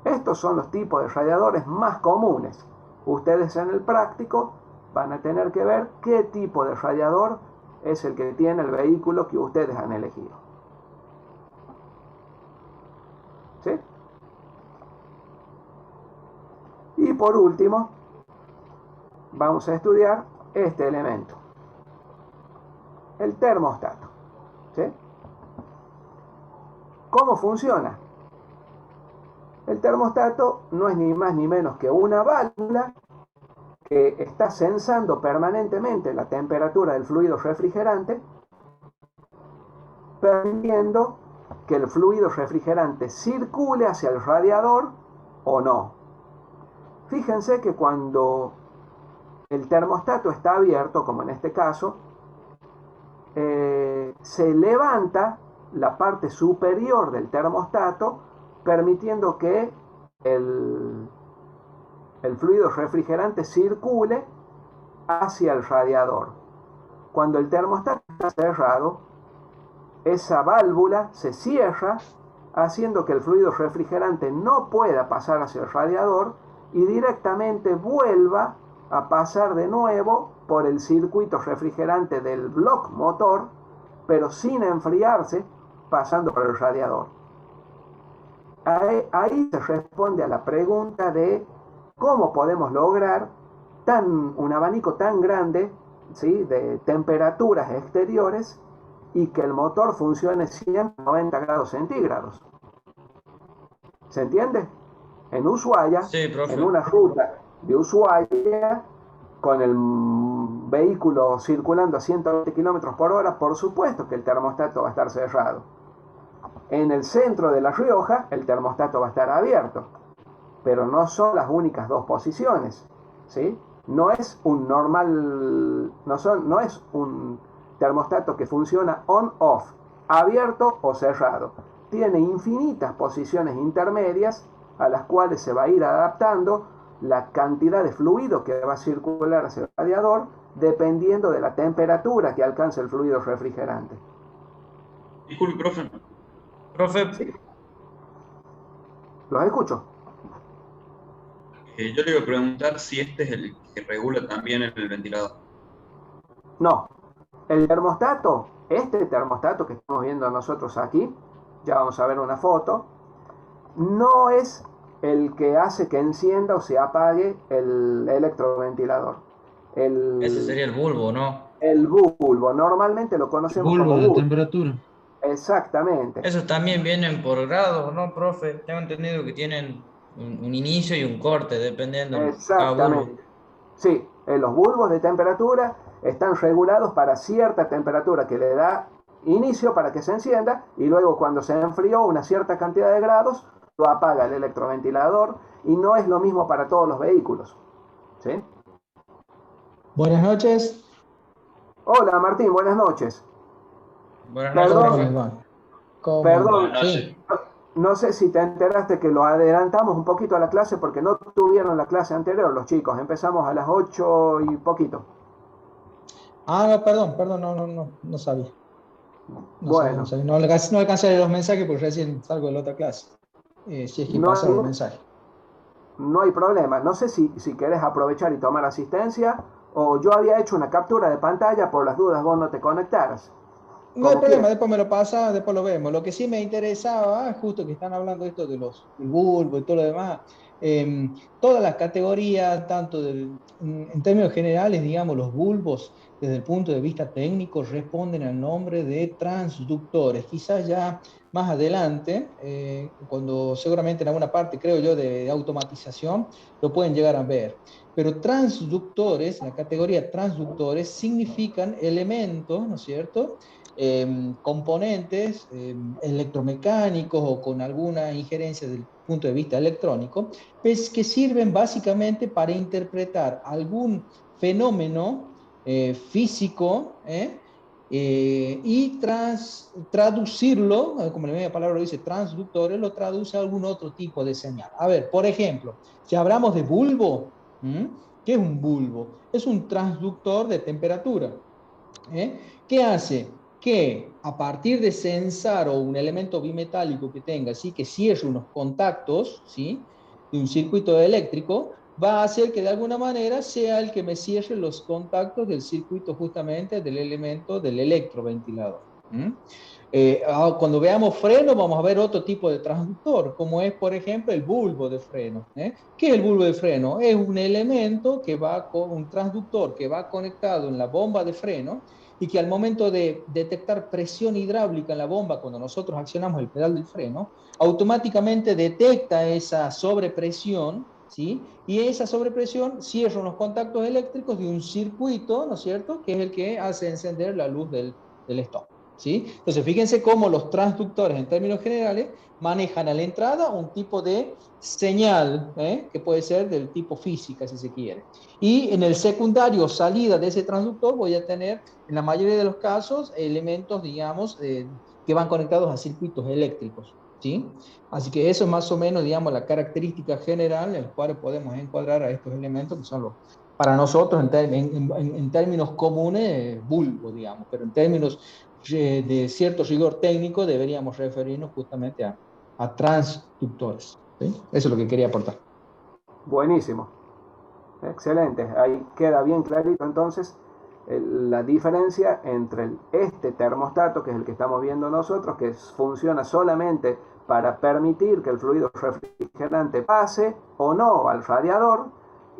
Estos son los tipos de radiadores más comunes. Ustedes en el práctico van a tener que ver qué tipo de radiador es el que tiene el vehículo que ustedes han elegido. ¿Sí? Y por último, vamos a estudiar este elemento, el termostato. ¿Sí? ¿Cómo funciona? El termostato no es ni más ni menos que una válvula que está sensando permanentemente la temperatura del fluido refrigerante, permitiendo que el fluido refrigerante circule hacia el radiador o no. Fíjense que cuando el termostato está abierto, como en este caso, se levanta la parte superior del termostato, permitiendo que el fluido refrigerante circule hacia el radiador. Cuando el termostato está cerrado, esa válvula se cierra, haciendo que el fluido refrigerante no pueda pasar hacia el radiador y directamente vuelva a pasar de nuevo por el circuito refrigerante del bloque motor, pero sin enfriarse, pasando por el radiador. Ahí se responde a la pregunta de cómo podemos lograr un abanico tan grande, ¿sí?, de temperaturas exteriores y que el motor funcione siempre a 90 grados centígrados. ¿Se entiende? En Ushuaia, Sí, profe. en una ruta de Ushuaia, con el vehículo circulando a 120 kilómetros por hora, por supuesto que el termostato va a estar cerrado. En el centro de La Rioja, el termostato va a estar abierto, pero no son las únicas dos posiciones, ¿sí? No es un normal, no es un termostato que funciona on-off, abierto o cerrado. Tiene infinitas posiciones intermedias a las cuales se va a ir adaptando la cantidad de fluido que va a circular hacia el radiador dependiendo de la temperatura que alcance el fluido refrigerante. Disculpe, profe. Profe, Sí. Los escucho. Yo le iba a preguntar si este es el que regula también el ventilador. No, el termostato, este termostato que estamos viendo nosotros aquí, ya vamos a ver una foto, no es el que hace que encienda o se apague el electroventilador. ese sería el bulbo, ¿no? El bulbo, normalmente lo conocemos Bulbo como de bulbo. temperatura. Exactamente. Esos también vienen por grados, ¿no, profe? Tengo entendido que tienen un inicio y un corte, dependiendo de cada bulbo. Exactamente. Sí, los bulbos de temperatura están regulados para cierta temperatura que le da inicio para que se encienda y luego cuando se enfrió una cierta cantidad de grados lo apaga el electroventilador y no es lo mismo para todos los vehículos. ¿Sí? Buenas noches. Hola Martín, buenas noches. Buenas noches, Perdón, ¿Cómo profe. les va? ¿Cómo Perdón, les va? Sí. no sé si te enteraste que lo adelantamos un poquito a la clase porque no tuvieron la clase anterior los chicos. Empezamos a las 8 y poquito. Ah, no, perdón, no sabía. Bueno, No alcancé a leer los mensajes porque recién salgo de la otra clase. Si es que no pasaron hay, los mensajes. no hay problema. No sé si querés aprovechar y tomar asistencia o yo había hecho una captura de pantalla por las dudas vos no te conectaras. No hay Como problema, quieras. después me lo pasa, después lo vemos. Lo que sí me interesaba, justo que están hablando esto del bulbo y todo lo demás, todas las categorías, en términos generales, digamos, los bulbos, desde el punto de vista técnico, responden al nombre de transductores. Quizás ya más adelante, cuando seguramente en alguna parte, creo yo, de automatización, lo pueden llegar a ver. Pero transductores, la categoría transductores, significan elementos, ¿no es cierto?, componentes electromecánicos o con alguna injerencia del punto de vista electrónico, pues que sirven básicamente para interpretar algún fenómeno físico y traducirlo, como la misma palabra lo dice, transductores, lo traduce a algún otro tipo de señal. A ver, por ejemplo, si hablamos de bulbo, ¿qué es un bulbo? Es un transductor de temperatura. ¿Qué hace? Que a partir de sensar o un elemento bimetálico que tenga, ¿sí?, que cierre unos contactos, ¿sí?, de un circuito eléctrico, va a hacer que de alguna manera sea el que me cierre los contactos del circuito justamente del elemento del electroventilador. Cuando veamos freno vamos a ver otro tipo de transductor, como es por ejemplo el bulbo de freno. ¿Qué es el bulbo de freno? Es un elemento que va con un transductor que va conectado en la bomba de freno y que al momento de detectar presión hidráulica en la bomba, cuando nosotros accionamos el pedal del freno, automáticamente detecta esa sobrepresión, ¿sí? Y esa sobrepresión cierra los contactos eléctricos de un circuito, ¿no es cierto?, que es el que hace encender la luz del stop. ¿sí? Entonces, fíjense cómo los transductores, en términos generales, manejan a la entrada un tipo de señal, que puede ser del tipo física, si se quiere. Y en el secundario, salida de ese transductor, voy a tener, en la mayoría de los casos, elementos, digamos, que van conectados a circuitos eléctricos, ¿sí? Así que eso es más o menos, digamos, la característica general en la cual podemos encuadrar a estos elementos que son los, para nosotros, en términos comunes, bulbo, digamos, pero en términos de cierto rigor técnico deberíamos referirnos justamente a transductores, ¿sí? Eso es lo que quería aportar. Buenísimo. Excelente. Ahí queda bien clarito entonces la diferencia entre este termostato, que es el que estamos viendo nosotros, que funciona solamente para permitir que el fluido refrigerante pase o no al radiador,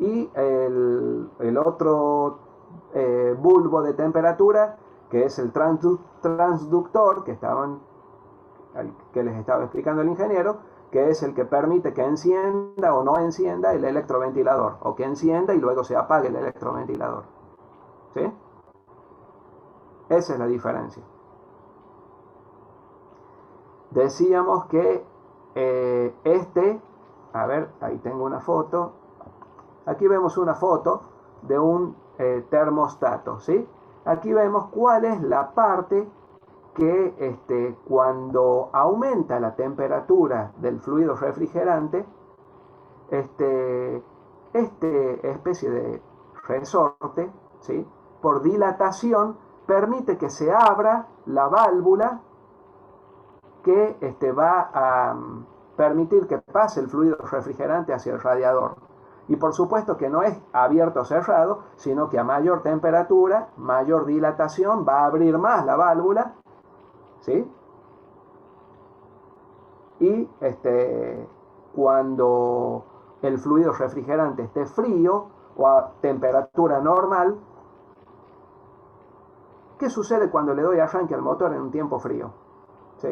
y el otro bulbo de temperatura, que es el transductor que les estaba explicando el ingeniero, que es el que permite que encienda o no encienda el electroventilador, o que encienda y luego se apague el electroventilador. ¿Sí? Esa es la diferencia. Decíamos que a ver, ahí tengo una foto. Aquí vemos una foto de un termostato, ¿sí? Aquí vemos cuál es la parte que cuando aumenta la temperatura del fluido refrigerante, especie de resorte, ¿sí?, por dilatación, permite que se abra la válvula que va a permitir que pase el fluido refrigerante hacia el radiador. Y por supuesto que no es abierto o cerrado, sino que a mayor temperatura, mayor dilatación, va a abrir más la válvula, ¿sí? Y cuando el fluido refrigerante esté frío o a temperatura normal, ¿qué sucede cuando le doy arranque al motor en un tiempo frío? ¿Sí?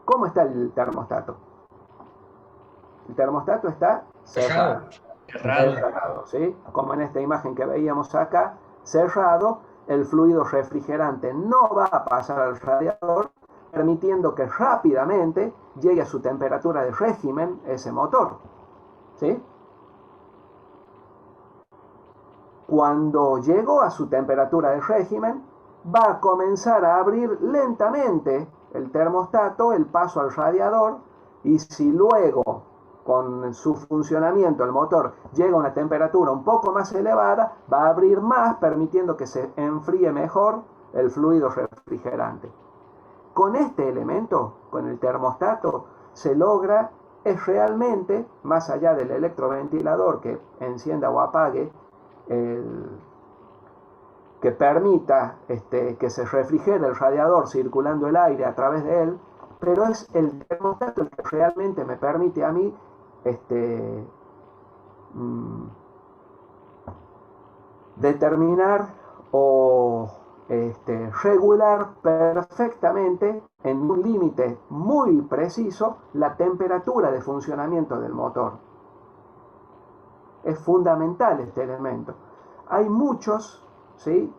¿Cómo está el termostato? El termostato está cerrado. Cerrado, ¿sí? Como en esta imagen que veíamos acá, cerrado, el fluido refrigerante no va a pasar al radiador, permitiendo que rápidamente llegue a su temperatura de régimen ese motor, ¿sí? Cuando llegó a su temperatura de régimen, va a comenzar a abrir lentamente el termostato, el paso al radiador, y si luego, con su funcionamiento, el motor llega a una temperatura un poco más elevada, va a abrir más, permitiendo que se enfríe mejor el fluido refrigerante. Con este elemento, con el termostato, se logra, es realmente, más allá del electroventilador que encienda o apague, que permita que se refrigere el radiador circulando el aire a través de él, pero es el termostato el que realmente me permite a mí determinar o regular perfectamente en un límite muy preciso la temperatura de funcionamiento del motor. Es fundamental este elemento. Hay muchos, ¿sí?,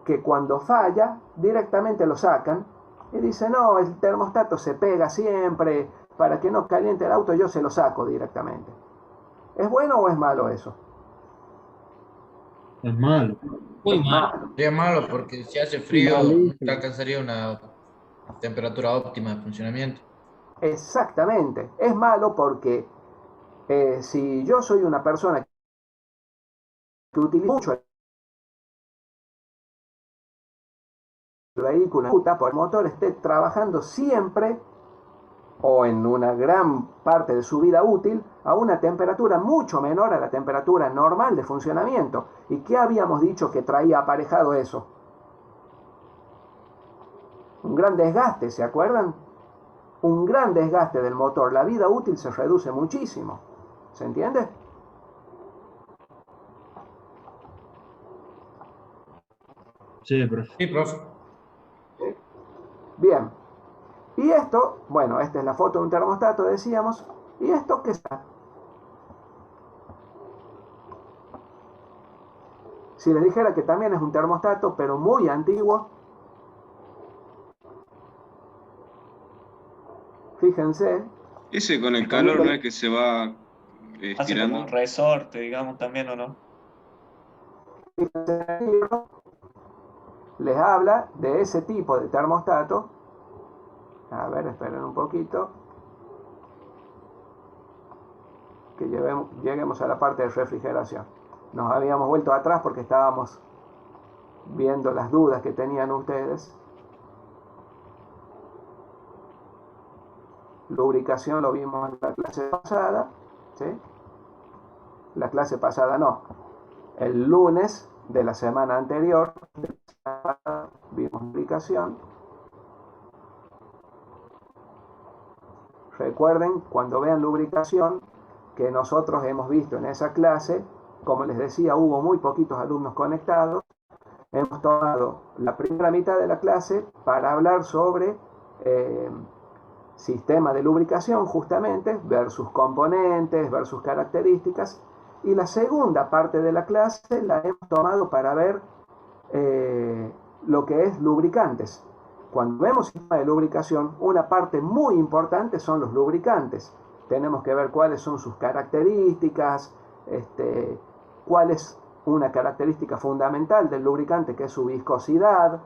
que cuando falla directamente lo sacan y dicen: no, el termostato se pega siempre, para que no caliente el auto yo se lo saco directamente. ¿Es bueno o es malo eso? Es malo. Muy malo. Sería malo porque si hace frío no alcanzaría una temperatura óptima de funcionamiento. Exactamente. Es malo porque si yo soy una persona que utiliza mucho el vehículo, por el motor esté trabajando siempre o en una gran parte de su vida útil a una temperatura mucho menor a la temperatura normal de funcionamiento. ¿Y qué habíamos dicho que traía aparejado eso? Un gran desgaste, ¿se acuerdan? Un gran desgaste del motor. La vida útil se reduce muchísimo. ¿Se entiende? Sí, profe. Sí, profe. Bien. Y esto, bueno, esta es la foto de un termostato, decíamos. ¿Y esto qué está? Si les dijera que también es un termostato, pero muy antiguo, Fíjense. Ese con el calor no es que se va Hace como estirando. un resorte, digamos, también, ¿o no? Fíjense en el libro, les habla de ese tipo de termostato. A ver, esperen un poquito. Que lleguemos a la parte de refrigeración. Nos habíamos vuelto atrás porque estábamos viendo las dudas que tenían ustedes. Lubricación lo vimos en la clase pasada, ¿sí? La clase pasada no. El lunes de la semana anterior vimos lubricación. Recuerden, cuando vean lubricación, que nosotros hemos visto en esa clase, como les decía, hubo muy poquitos alumnos conectados. Hemos tomado la primera mitad de la clase para hablar sobre sistema de lubricación, justamente, ver sus componentes, ver sus características. Y la segunda parte de la clase la hemos tomado para ver lo que es lubricantes. Cuando vemos sistema de lubricación, una parte muy importante son los lubricantes. Tenemos que ver cuáles son sus características, cuál es una característica fundamental del lubricante, que es su viscosidad,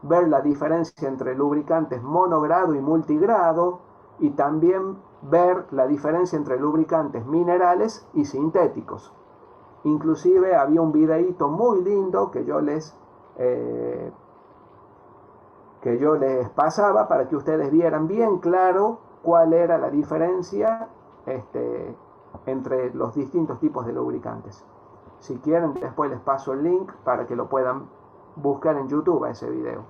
ver la diferencia entre lubricantes monogrado y multigrado, y también ver la diferencia entre lubricantes minerales y sintéticos. Inclusive había un videíto muy lindo que yo les pasaba para que ustedes vieran bien claro cuál era la diferencia entre los distintos tipos de lubricantes. Si quieren, después les paso el link para que lo puedan buscar en YouTube a ese video.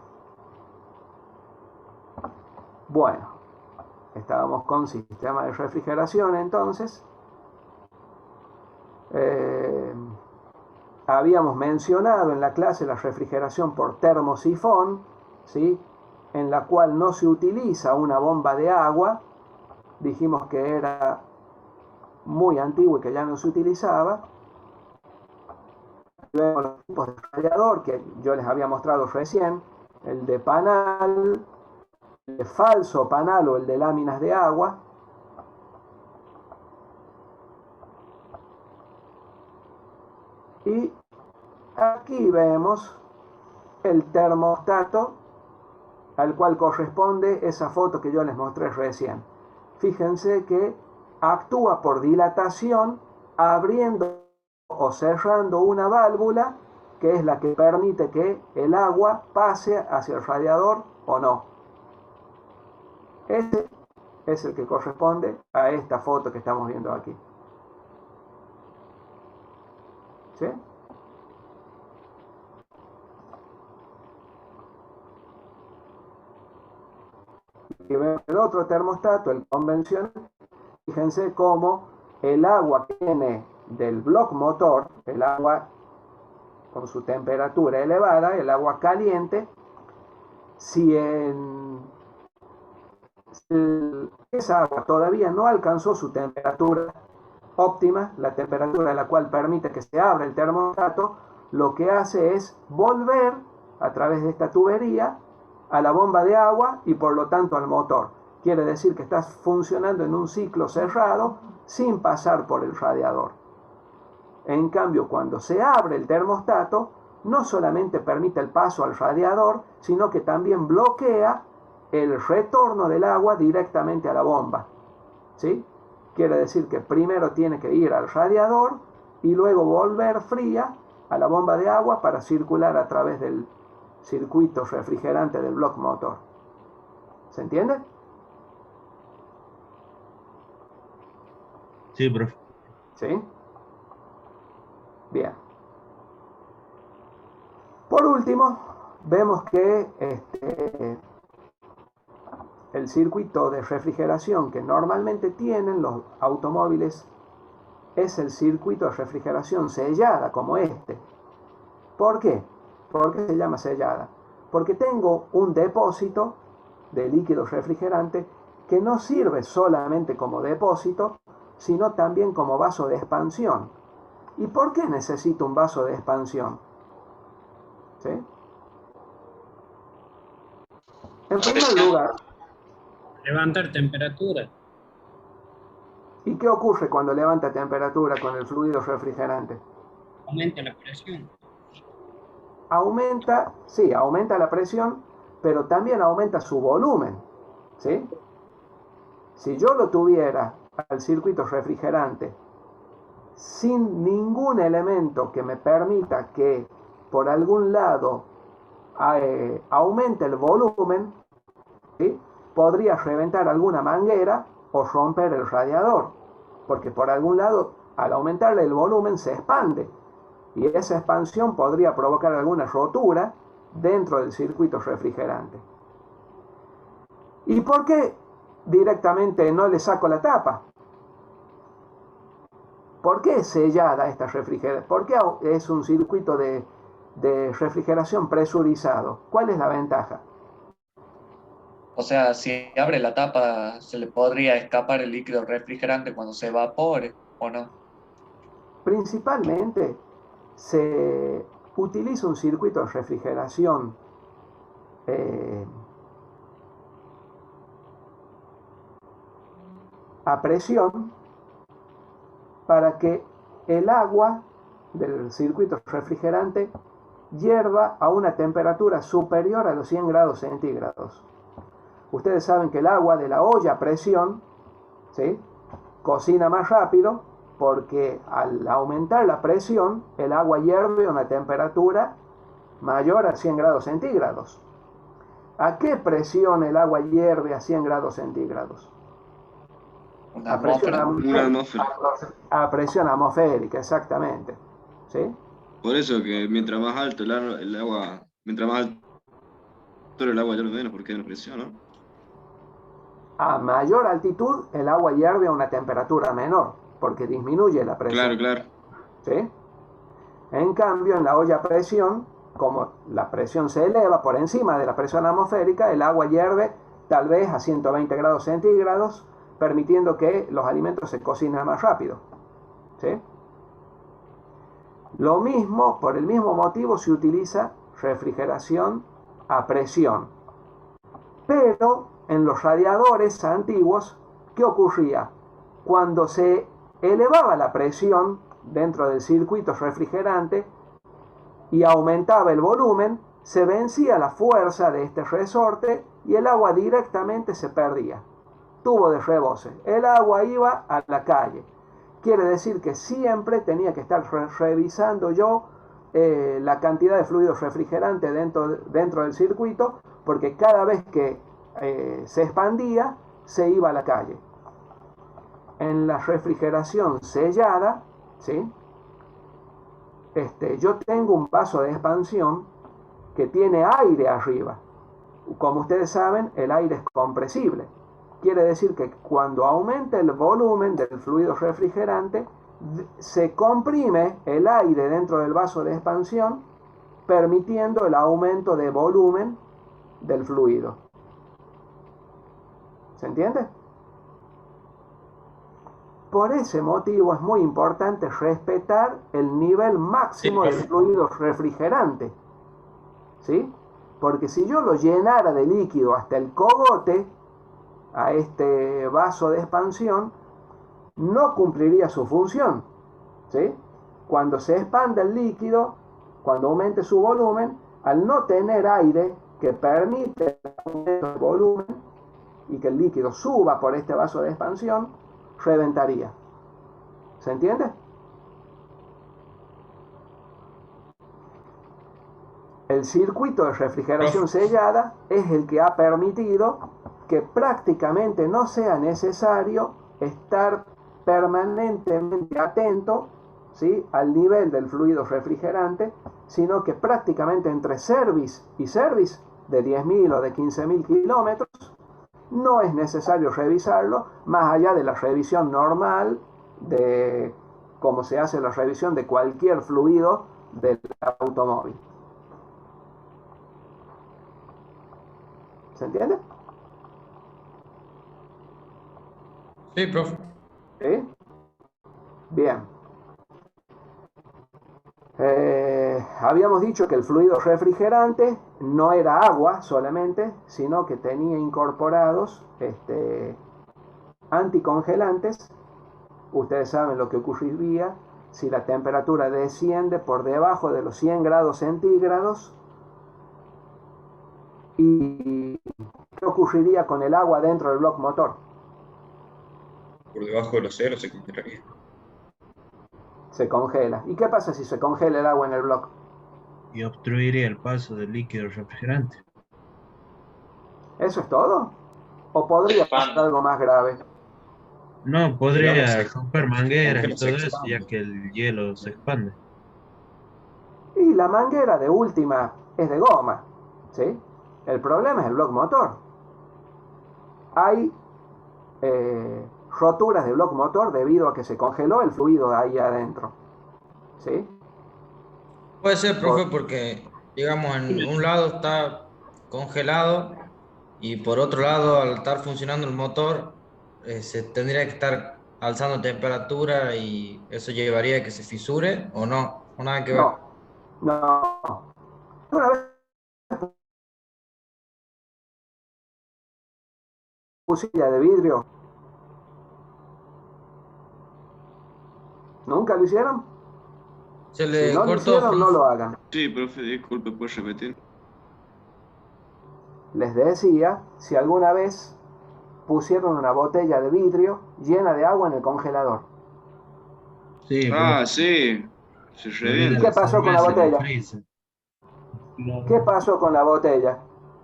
Bueno, estábamos con sistema de refrigeración entonces. Habíamos mencionado en la clase la refrigeración por termosifón, ¿sí? En la cual no se utiliza una bomba de agua. Dijimos que era muy antiguo y que ya no se utilizaba. Vemos los tipos de radiador que yo les había mostrado recién, el de panal, el de falso panal o el de láminas de agua. Y aquí vemos el termostato al cual corresponde esa foto que yo les mostré recién. Fíjense que actúa por dilatación, abriendo o cerrando una válvula que es la que permite que el agua pase hacia el radiador o no. Este es el que corresponde a esta foto que estamos viendo aquí. ¿Sí? Y vemos el otro termostato, el convencional. Fíjense cómo el agua que viene del bloque motor, el agua con su temperatura elevada, el agua caliente, si esa agua todavía no alcanzó su temperatura óptima, la temperatura a la cual permite que se abra el termostato, lo que hace es volver a través de esta tubería a la bomba de agua y por lo tanto al motor. Quiere decir que está funcionando en un ciclo cerrado sin pasar por el radiador. En cambio, cuando se abre el termostato, no solamente permite el paso al radiador, sino que también bloquea el retorno del agua directamente a la bomba. ¿Sí? Quiere decir que primero tiene que ir al radiador y luego volver fría a la bomba de agua para circular a través del circuito refrigerante del bloque motor. ¿Se entiende? Sí, profe. ¿Sí? Bien. Por último, vemos que el circuito de refrigeración que normalmente tienen los automóviles es el circuito de refrigeración sellada, como este. ¿Por qué? ¿Por qué se llama sellada? Porque tengo un depósito de líquido refrigerante que no sirve solamente como depósito, sino también como vaso de expansión. ¿Y por qué necesito un vaso de expansión? ¿Sí? En primer lugar, Levantar temperatura. ¿Y qué ocurre cuando levanta temperatura con el fluido refrigerante? Aumenta la presión. Aumenta, sí, aumenta la presión, pero también aumenta su volumen, ¿sí? Si yo lo tuviera al circuito refrigerante sin ningún elemento que me permita que por algún lado aumente el volumen, ¿sí? Podría reventar alguna manguera o romper el radiador, porque por algún lado, al aumentarle el volumen, se expande, y esa expansión podría provocar alguna rotura dentro del circuito refrigerante. ¿Y por qué directamente no le saco la tapa? ¿Por qué es sellada esta refrigeración? ¿Por qué es un circuito de refrigeración presurizado? ¿Cuál es la ventaja? O sea, si abre la tapa, ¿se le podría escapar el líquido refrigerante cuando se evapore o no? Principalmente se utiliza un circuito de refrigeración a presión para que el agua del circuito refrigerante hierva a una temperatura superior a los 100 grados centígrados. Ustedes saben que el agua de la olla a presión, ¿sí?, cocina más rápido porque al aumentar la presión, el agua hierve a una temperatura mayor a 100 grados centígrados. ¿A qué presión el agua hierve a 100 grados centígrados? Una atmósfera. A presión atmosférica, exactamente. ¿Sí? Por eso que mientras más alto el agua, mientras más alto el agua hierve menos, porque hay una presión, ¿no? A mayor altitud, el agua hierve a una temperatura menor, porque disminuye la presión. Claro, claro. ¿Sí? En cambio, en la olla a presión, como la presión se eleva por encima de la presión atmosférica, el agua hierve tal vez a 120 grados centígrados, permitiendo que los alimentos se cocinen más rápido. ¿Sí? Lo mismo, por el mismo motivo, se utiliza refrigeración a presión. Pero en los radiadores antiguos, ¿qué ocurría? Cuando se elevaba la presión dentro del circuito refrigerante y aumentaba el volumen, se vencía la fuerza de este resorte y el agua directamente se perdía. Tubo de rebose. El agua iba a la calle. Quiere decir que siempre tenía que estar revisando yo la cantidad de fluido refrigerante dentro del circuito, porque cada vez que se expandía, se iba a la calle. En la refrigeración sellada, ¿sí?, yo tengo un vaso de expansión que tiene aire arriba. Como ustedes saben, el aire es compresible. Quiere decir que cuando aumenta el volumen del fluido refrigerante, se comprime el aire dentro del vaso de expansión, permitiendo el aumento de volumen del fluido. ¿Se entiende? Por ese motivo es muy importante respetar el nivel máximo del fluido refrigerante. ¿Sí? Porque si yo lo llenara de líquido hasta el cogote a este vaso de expansión, no cumpliría su función. ¿Sí? Cuando se expanda el líquido, cuando aumente su volumen, al no tener aire que permite el aumento del volumen y que el líquido suba por este vaso de expansión, reventaría. ¿Se entiende? El circuito de refrigeración sellada es el que ha permitido que prácticamente no sea necesario estar permanentemente atento, ¿sí?, al nivel del fluido refrigerante, sino que prácticamente entre service y service de 10.000 o de 15.000 kilómetros no es necesario revisarlo, más allá de la revisión normal de cómo se hace la revisión de cualquier fluido del automóvil. ¿Se entiende? Sí, profe. ¿Sí? Bien. Habíamos dicho que el fluido refrigerante no era agua solamente, sino que tenía incorporados anticongelantes. Ustedes saben lo que ocurriría si la temperatura desciende por debajo de los 100 grados centígrados. ¿Y qué ocurriría con el agua dentro del bloque motor? Por debajo de los ceros se congelaría. Se congela. ¿Y qué pasa si se congela el agua en el bloque? Y obstruiría el paso del líquido refrigerante. ¿Eso es todo? ¿O podría pasar algo más grave? No, podría romper mangueras y congela, todo se eso, expande. ya que el hielo se expande. Y la manguera de última es de goma, ¿sí? El problema es el bloque motor. Hay roturas de bloque motor debido a que se congeló el fluido ahí adentro, ¿sí? Puede ser, profe, porque, digamos, en un lado está congelado y por otro lado, al estar funcionando el motor, se tendría que estar alzando temperatura y eso llevaría a que se fisure o no, o nada que ver. No. Una vez pusilla de vidrio. ¿Nunca lo hicieron? Se le Si no lo cortó, hicieron, no profe. lo hagan. Sí, profe, disculpe, ¿puedes repetir? Les decía, si alguna vez pusieron una botella de vidrio llena de agua en el congelador. Sí, Ah, profe. sí, se ¿Y revienta. qué pasó con la Cerveza en el botella? freezer. ¿Qué pasó con la botella?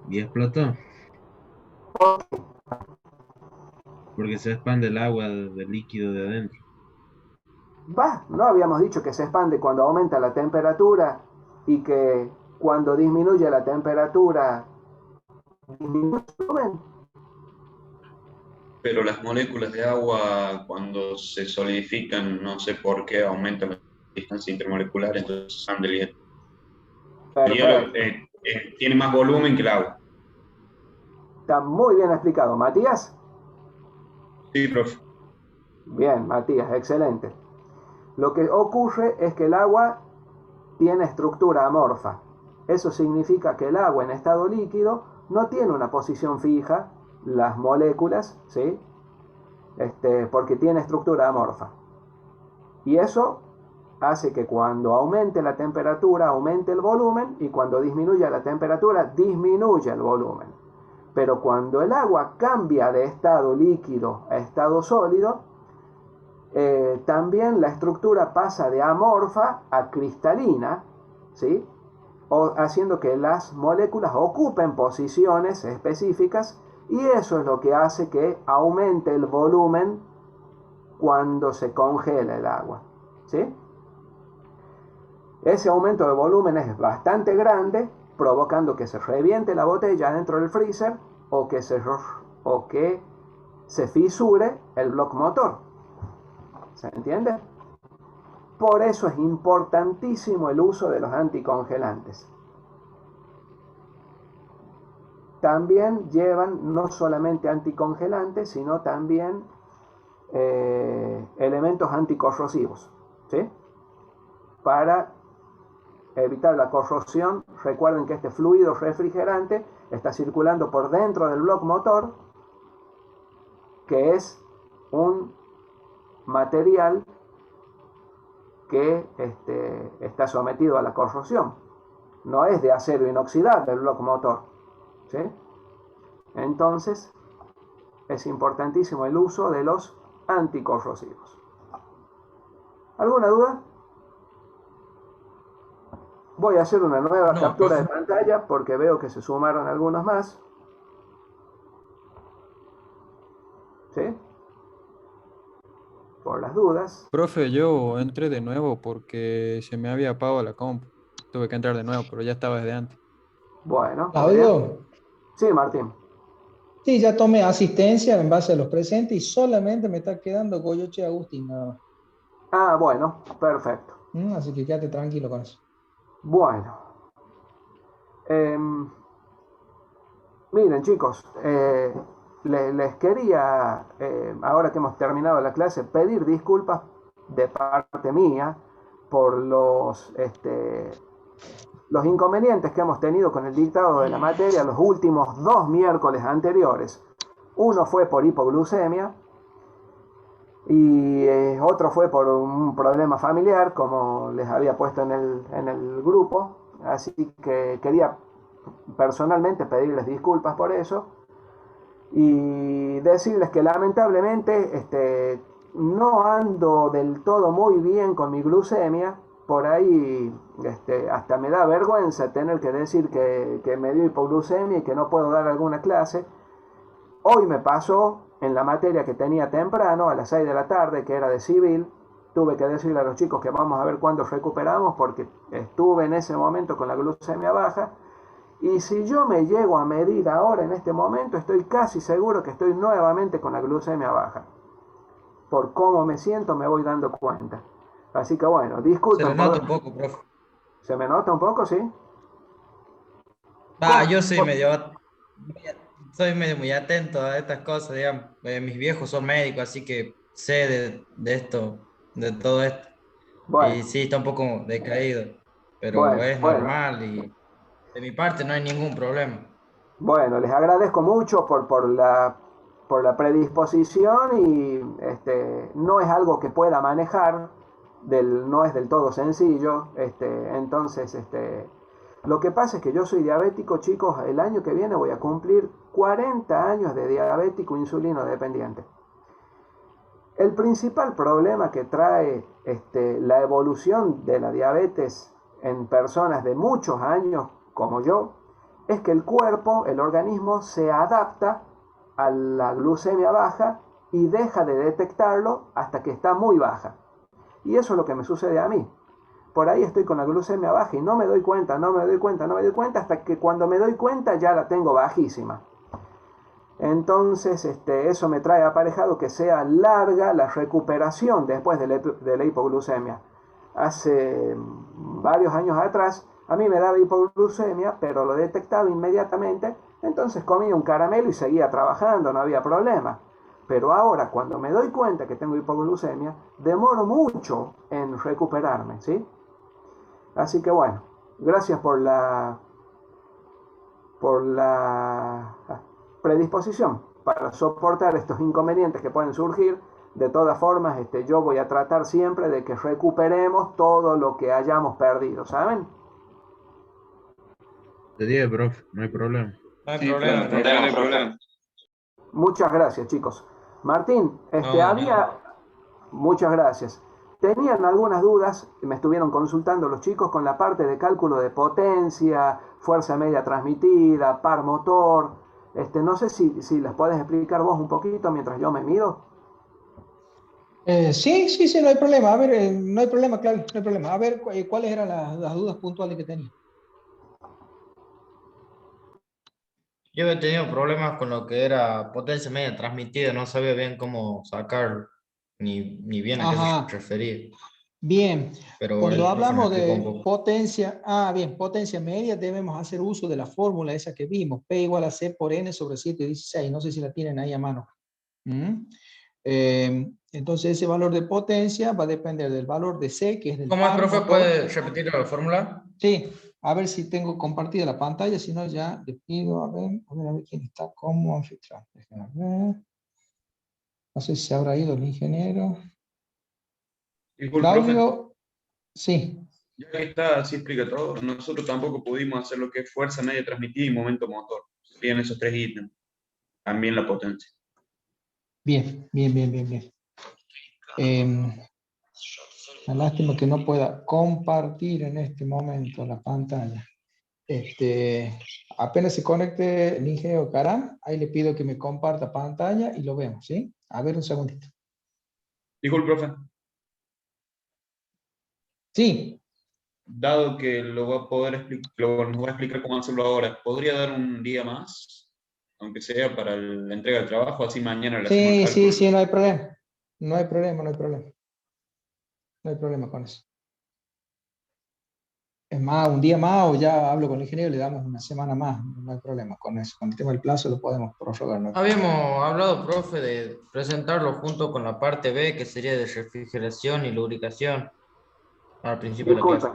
Y explotó. Porque se expande el agua del líquido de adentro. No habíamos dicho que se expande cuando aumenta la temperatura y que cuando disminuye la temperatura disminuye el volumen. Pero las moléculas de agua, cuando se solidifican, no sé por qué, aumentan la distancia intermolecular, entonces se expande el hielo. El hielo Perfecto. tiene más volumen que el agua. Está muy bien explicado. Matías. Sí, profe. Bien, Matías, excelente. Lo que ocurre es que el agua tiene estructura amorfa. Eso significa que el agua en estado líquido no tiene una posición fija, las moléculas, ¿sí? Porque tiene estructura amorfa. Y eso hace que cuando aumente la temperatura, aumente el volumen, y cuando disminuya la temperatura, disminuya el volumen. Pero cuando el agua cambia de estado líquido a estado sólido, también la estructura pasa de amorfa a cristalina, ¿sí? Haciendo que las moléculas ocupen posiciones específicas, y eso es lo que hace que aumente el volumen cuando se congela el agua, ¿sí? Ese aumento de volumen es bastante grande, provocando que se reviente la botella dentro del freezer o que se fisure el bloque motor. ¿Se entiende? Por eso es importantísimo el uso de los anticongelantes. También llevan no solamente anticongelantes, sino también elementos anticorrosivos, ¿sí? Para evitar la corrosión. Recuerden que este fluido refrigerante está circulando por dentro del bloque motor, que es un material que está sometido a la corrosión. No es de acero inoxidable el bloque motor, ¿sí? Entonces es importantísimo el uso de los anticorrosivos. ¿Alguna duda? Voy a hacer una nueva captura de pantalla porque veo que se sumaron algunos más. ¿Sí? Por las dudas. Profe, yo entré de nuevo porque se me había apagado la compu. Tuve que entrar de nuevo, pero ya estaba desde antes. Bueno. Claudio. Sí, Martín. Sí, ya tomé asistencia en base a los presentes y solamente me está quedando Goyoche Agustín nada más. Ah, bueno, perfecto. Así que quédate tranquilo con eso. Bueno. Miren, chicos, les quería, ahora que hemos terminado la clase, pedir disculpas de parte mía por los Los inconvenientes que hemos tenido con el dictado de la materia los últimos 2 miércoles anteriores, uno fue por hipoglucemia y otro fue por un problema familiar, como les había puesto en el grupo, así que quería personalmente pedirles disculpas por eso y decirles que lamentablemente no ando del todo muy bien con mi glucemia. Por ahí hasta me da vergüenza tener que decir que me dio hipoglucemia y que no puedo dar alguna clase. Hoy me pasó en la materia que tenía temprano, a las 6 de la tarde, que era de civil. Tuve que decirle a los chicos que vamos a ver cuándo recuperamos porque estuve en ese momento con la glucemia baja. Y si yo me llego a medir ahora en este momento, estoy casi seguro que estoy nuevamente con la glucemia baja. Por cómo me siento me voy dando cuenta. Así que bueno, disculpen. Se le nota un poco, profe. ¿Se me nota un poco, sí? Yo soy medio muy atento a estas cosas, digamos. Mis viejos son médicos, así que sé de esto, de todo esto. Bueno. Y sí, está un poco decaído, pero es normal y de mi parte no hay ningún problema. Bueno, les agradezco mucho por la predisposición y no es algo que pueda manejar, no es del todo sencillo, entonces lo que pasa es que yo soy diabético, chicos, el año que viene voy a cumplir 40 años de diabético insulino dependiente. El principal problema que trae la evolución de la diabetes en personas de muchos años como yo es que el cuerpo, el organismo se adapta a la glucemia baja y deja de detectarlo hasta que está muy baja. Y eso es lo que me sucede a mí. Por ahí estoy con la glucemia baja y no me doy cuenta, hasta que cuando me doy cuenta ya la tengo bajísima. Entonces eso me trae aparejado que sea larga la recuperación después de la hipoglucemia. Hace varios años atrás a mí me daba hipoglucemia, pero lo detectaba inmediatamente, entonces comía un caramelo y seguía trabajando, no había problema. Pero ahora, cuando me doy cuenta que tengo hipoglucemia, demoro mucho en recuperarme, ¿sí? Así que bueno, gracias por la predisposición para soportar estos inconvenientes que pueden surgir. De todas formas, yo voy a tratar siempre de que recuperemos todo lo que hayamos perdido, ¿saben? De 10, profe, no hay problema. No hay problema, Claro, no hay problema. Muchas gracias, chicos. Martín, muchas gracias. Tenían algunas dudas, me estuvieron consultando los chicos con la parte de cálculo de potencia, fuerza media transmitida, par motor. No sé si les puedes explicar vos un poquito mientras yo me mido. Sí, no hay problema. A ver, no hay problema, Claudio, no hay problema. A ver, ¿cuáles eran las dudas puntuales que tenía? Yo he tenido problemas con lo que era potencia media transmitida, no sabía bien cómo sacarlo, ni bien a qué se refería. Bien, pero cuando hablamos de potencia, potencia media, debemos hacer uso de la fórmula esa que vimos, P igual a C por N sobre 7/16, no sé si la tienen ahí a mano. Entonces ese valor de potencia va a depender del valor de C, que es del ¿Cómo es, profe? ¿Puede repetir la fórmula? Sí, a ver si tengo compartida la pantalla, si no ya les pido, a ver quién está como anfitrión. Déjenme ver. No sé si habrá ido el ingeniero. Disculpe, Claudio, profe. sí. Ya que está, así explica todo. Nosotros tampoco pudimos hacer lo que es fuerza media transmitida y momento motor. Serían esos 3 ítems. También la potencia. Bien. Una lástima que no pueda compartir en este momento la pantalla. Apenas se conecte el ingeniero Caram, ahí le pido que me comparta pantalla y lo vemos, ¿sí? A ver, un segundito. Disculpe, profe. Sí. Dado que nos va a explicar cómo hacerlo ahora, ¿podría dar un día más? Aunque sea para la entrega del trabajo, así mañana le hacemos el cálculo. Sí, no hay problema. No hay problema con eso. Es más, un día más o ya hablo con el ingeniero y le damos una semana más. No hay problema con eso. Con el tema del plazo lo podemos prorrogar. ¿No? Habíamos hablado, profe, de presentarlo junto con la parte B, que sería de refrigeración y lubricación al principio de la clase.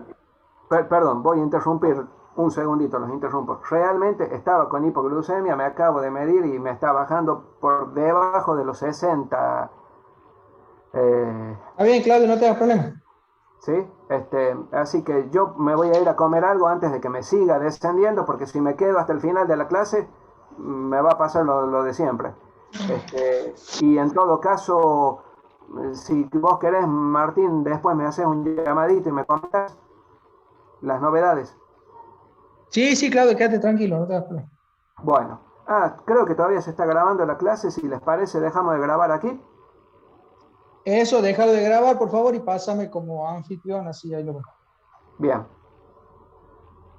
Perdón, voy a interrumpir un segundito, los interrumpo. Realmente estaba con hipoglucemia, me acabo de medir y me está bajando por debajo de los 60. Está bien, Claudio, no te hagas problema. ¿Sí? Así que yo me voy a ir a comer algo antes de que me siga descendiendo, porque si me quedo hasta el final de la clase, me va a pasar lo de siempre. Y en todo caso, si vos querés, Martín, después me haces un llamadito y me comentas las novedades. Sí, sí, Claudio, quédate tranquilo, no te hagas problema. Bueno, creo que todavía se está grabando la clase. Si les parece, dejamos de grabar aquí. Eso, déjalo de grabar, por favor, y pásame como anfitrión, así ahí lo veo. Bien.